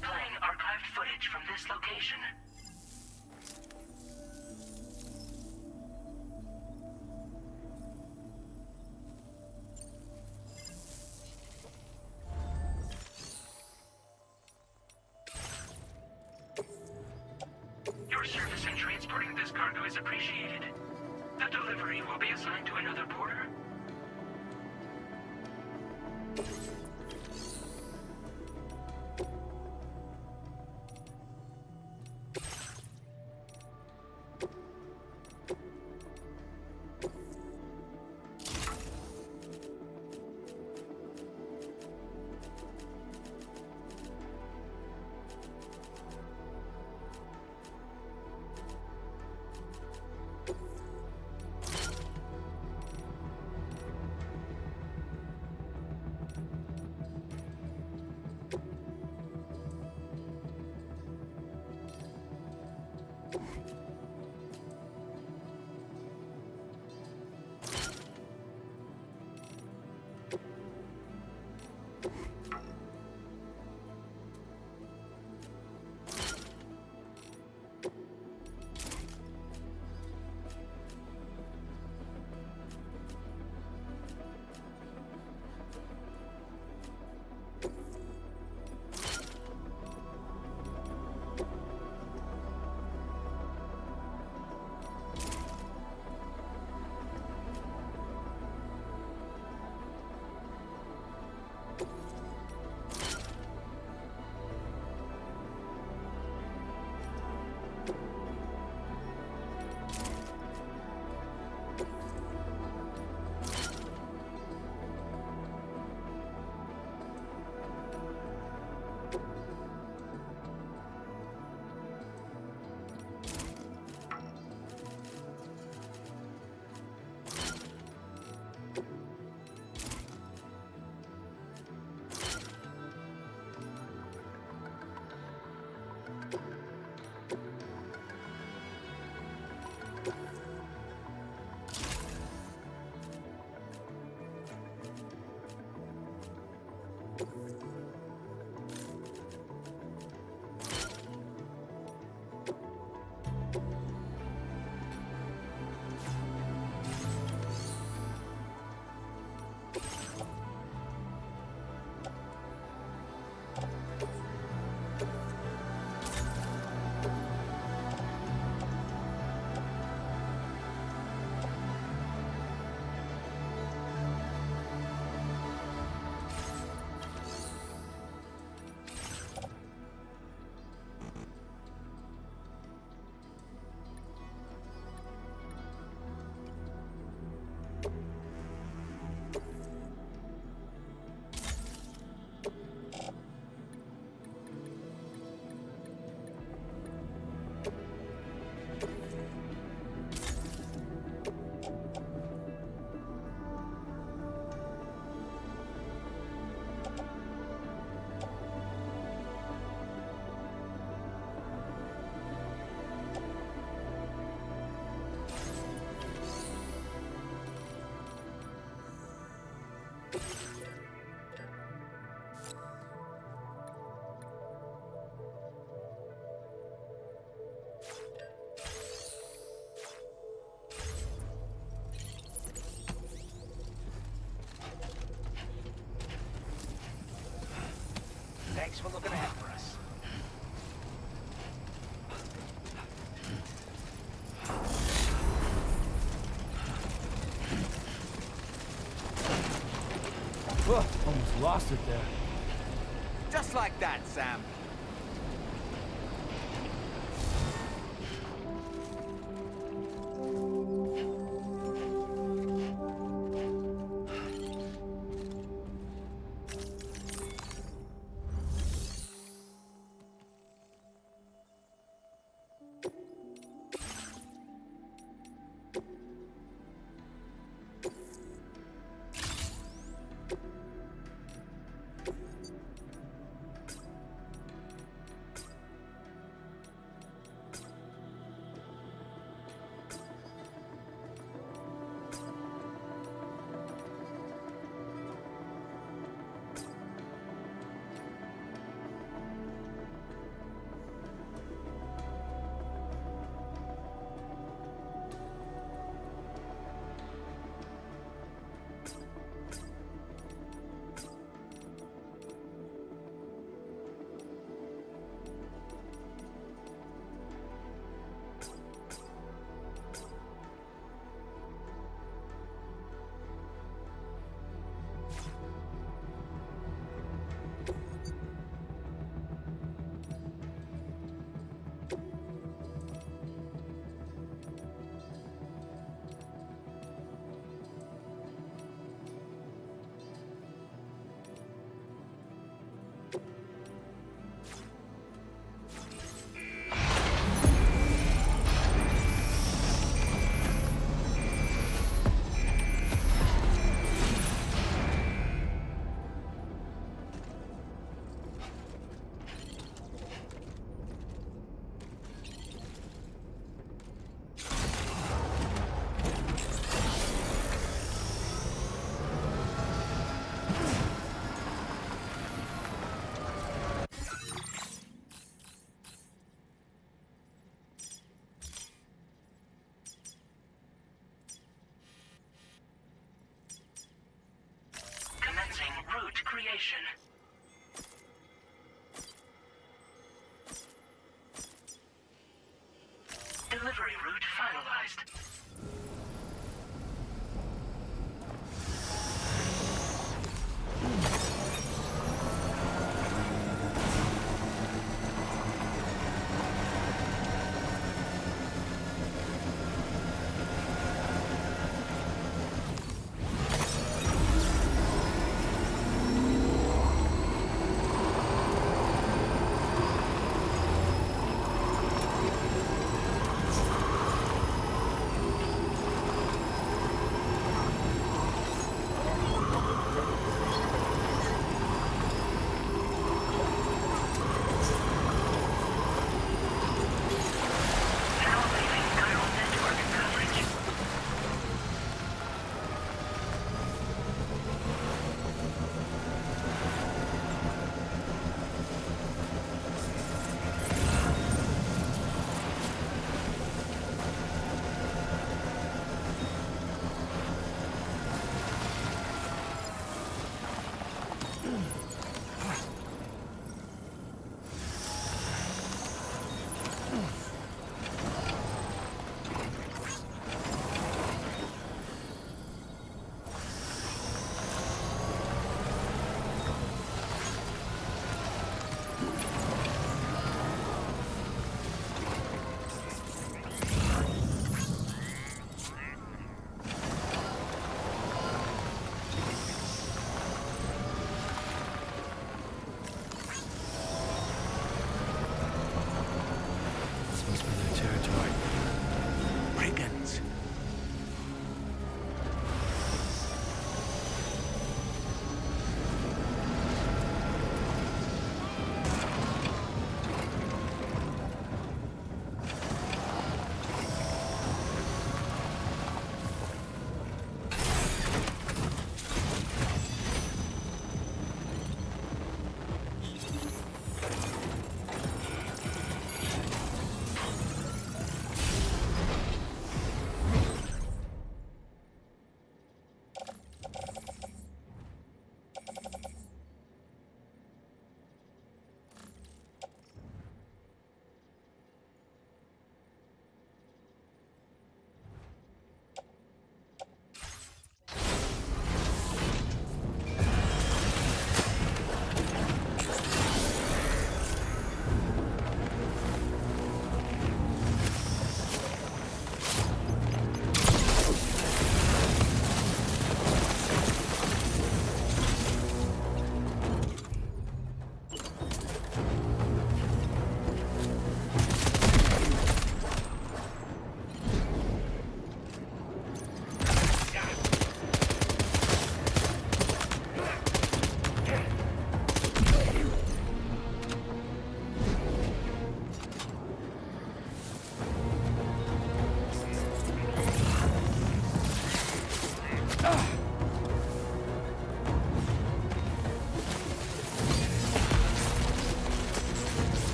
Playing archived footage from this location. Your service in transporting this cargo is appreciated. The delivery will be assigned to another porter. Almost lost it there. Just like that, Sam.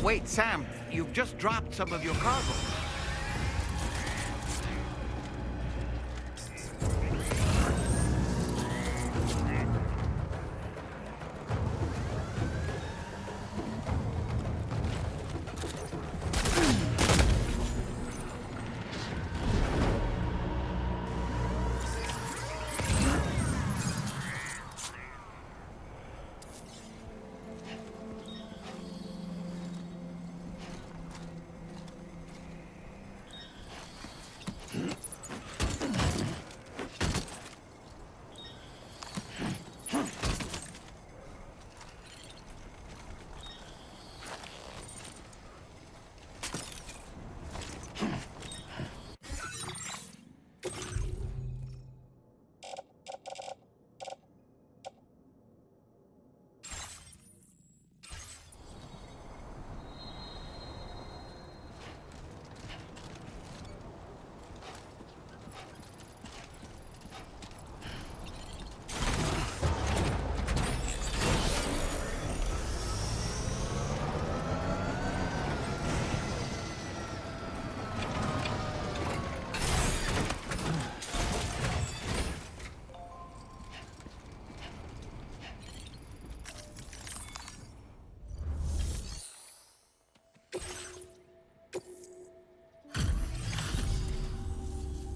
Wait, Sam, you've just dropped some of your cargo.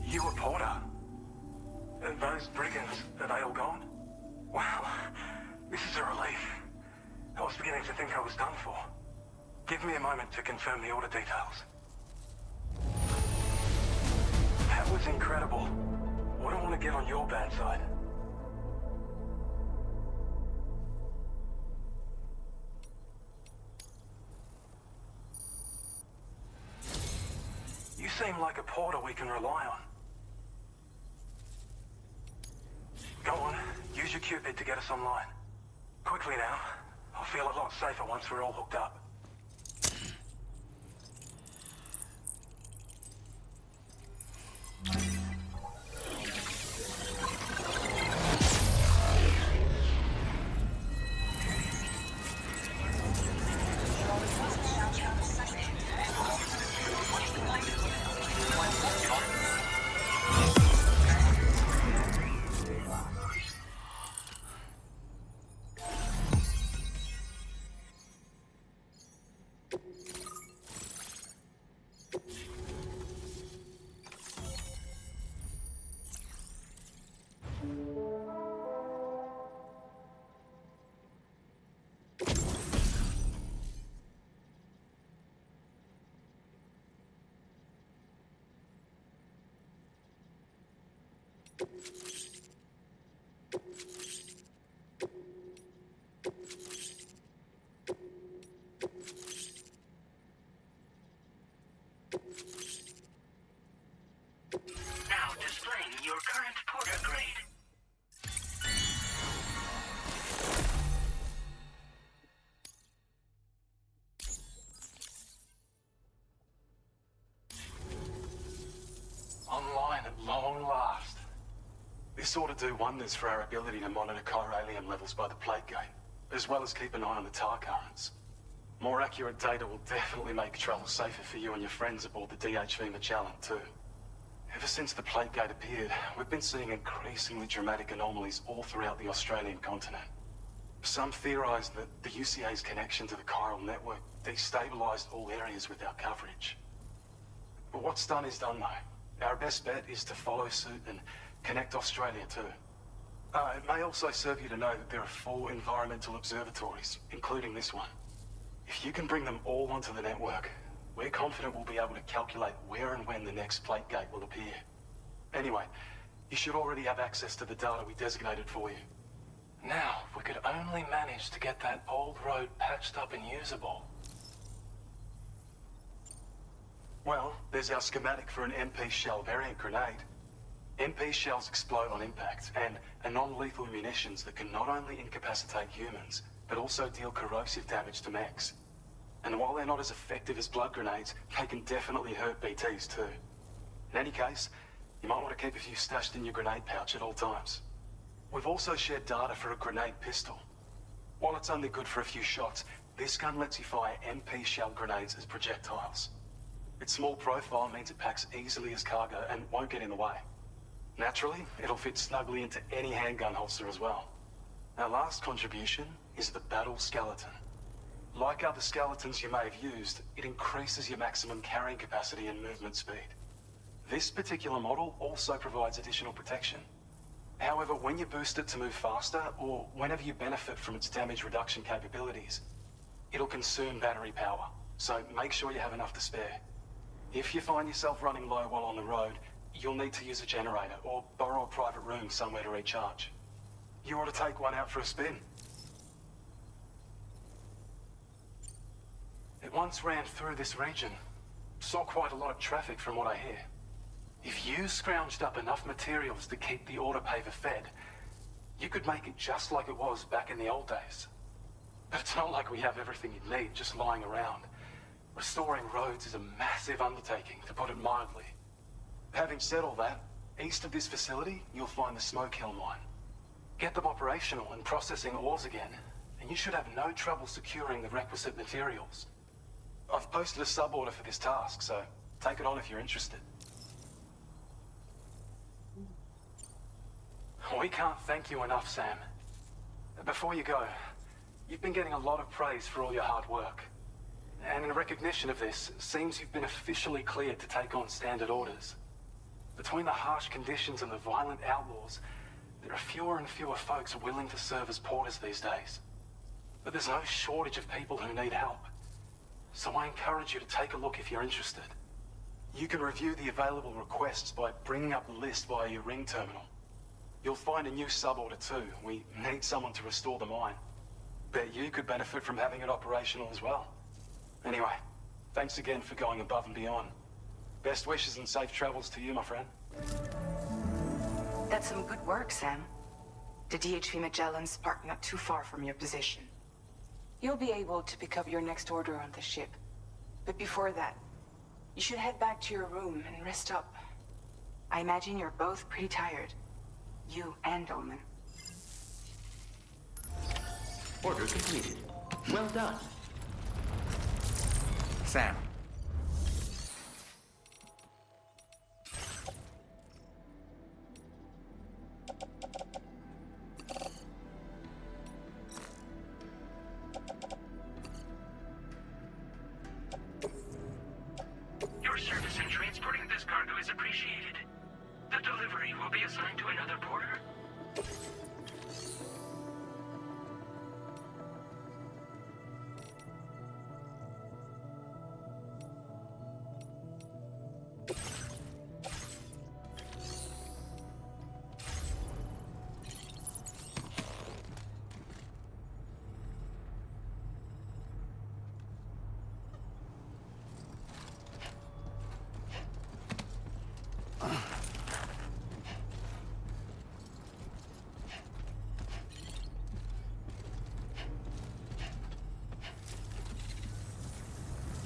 You a Porter? Those brigands, are they all gone? Wow, this is a relief. I was beginning to think I was done for. Give me a moment to confirm the order details. That was incredible. Wouldn't want to get on your bad side. You seem like a Porter we can rely on. Go on, use your Cupid to get us online. Quickly now. I'll feel a lot safer once we're all hooked up. Now displaying your current Porter grade. Online at long last. This ought to do wonders for our ability to monitor chiralium levels by the plate gate, as well as keep an eye on the tar currents. More accurate data will definitely make travel safer for you and your friends aboard the DHV Magellan, too. Ever since the plate gate appeared, we've been seeing increasingly dramatic anomalies all throughout the Australian continent. Some theorize that the UCA's connection to the chiral network destabilized all areas with our coverage. But what's done is done, though. Our best bet is to follow suit and connect Australia, too. It may also serve you to know that there are 4 environmental observatories, including this one. If you can bring them all onto the network, we're confident we'll be able to calculate where and when the next plate gate will appear. Anyway, you should already have access to the data we designated for you. Now, if we could only manage to get that old road patched up and usable. Well, there's our schematic for an MP shell variant grenade. MP shells explode on impact and are non-lethal munitions that can not only incapacitate humans, but also deal corrosive damage to mechs. And while they're not as effective as blood grenades, they can definitely hurt BTs too. In any case, you might want to keep a few stashed in your grenade pouch at all times. We've also shared data for a grenade pistol. While it's only good for a few shots, this gun lets you fire MP shell grenades as projectiles. Its small profile means it packs easily as cargo and won't get in the way. Naturally, it'll fit snugly into any handgun holster as well. Our last contribution is the battle skeleton. Like other skeletons you may have used, it increases your maximum carrying capacity and movement speed. This particular model also provides additional protection. However, when you boost it to move faster, or whenever you benefit from its damage reduction capabilities, it'll consume battery power, so make sure you have enough to spare. If you find yourself running low while on the road, you'll need to use a generator or borrow a private room somewhere to recharge. You ought to take one out for a spin. It once ran through this region. Saw quite a lot of traffic from what I hear. If you scrounged up enough materials to keep the autopaver fed, you could make it just like it was back in the old days. But it's not like we have everything you need just lying around. Restoring roads is a massive undertaking, to put it mildly. Having said all that, east of this facility, you'll find the Smoke Hill mine. Get them operational and processing ores again, and you should have no trouble securing the requisite materials. I've posted a sub-order for this task, so take it on if you're interested. We can't thank you enough, Sam. Before you go, you've been getting a lot of praise for all your hard work. And in recognition of this, it seems you've been officially cleared to take on standard orders. Between the harsh conditions and the violent outlaws, there are fewer and fewer folks willing to serve as porters these days. But there's no shortage of people who need help. So I encourage you to take a look if you're interested. You can review the available requests by bringing up the list via your ring terminal. You'll find a new sub-order too. We need someone to restore the mine. Bet you could benefit from having it operational as well. Anyway, thanks again for going above and beyond. Best wishes and safe travels to you, my friend. That's some good work, Sam. The DHV Magellan's parked not too far from your position. You'll be able to pick up your next order on the ship. But before that, you should head back to your room and rest up. I imagine you're both pretty tired. You and Dolman. Order completed. Well done. Sam. Your service in transporting this cargo is appreciated. The delivery will be assigned to another porter.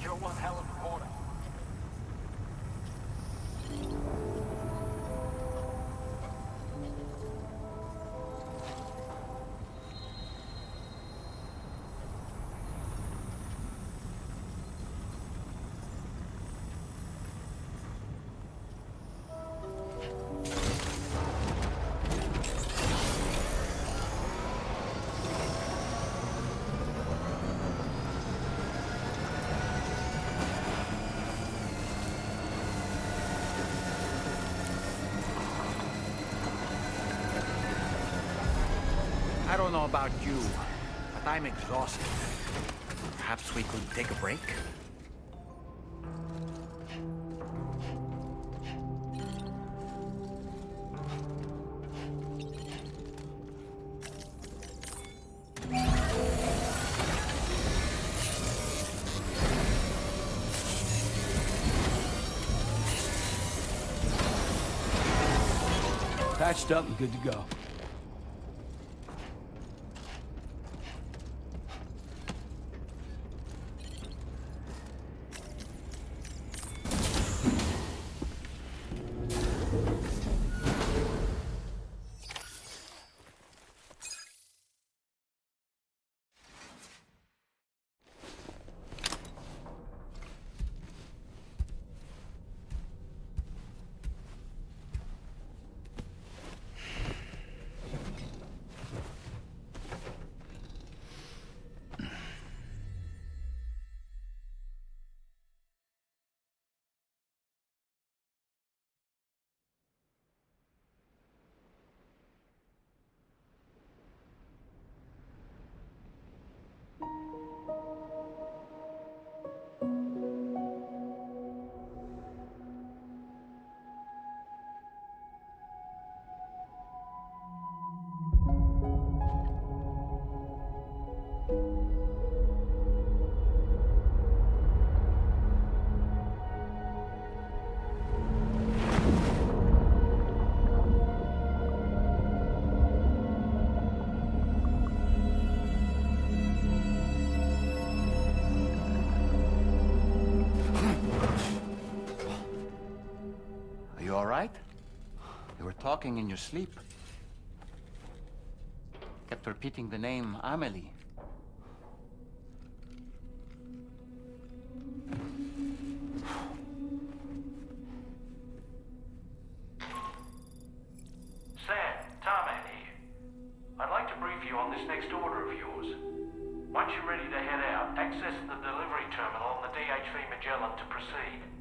You're one hell of a porter. I don't know about you, but I'm exhausted. Perhaps we could take a break? Patched up and good to go. all right? You were talking in your sleep. Kept repeating the name Amelie. Sam, Tarman here. I'd like to brief you on this next order of yours. Once you're ready to head out, access the delivery terminal on the DHV Magellan to proceed.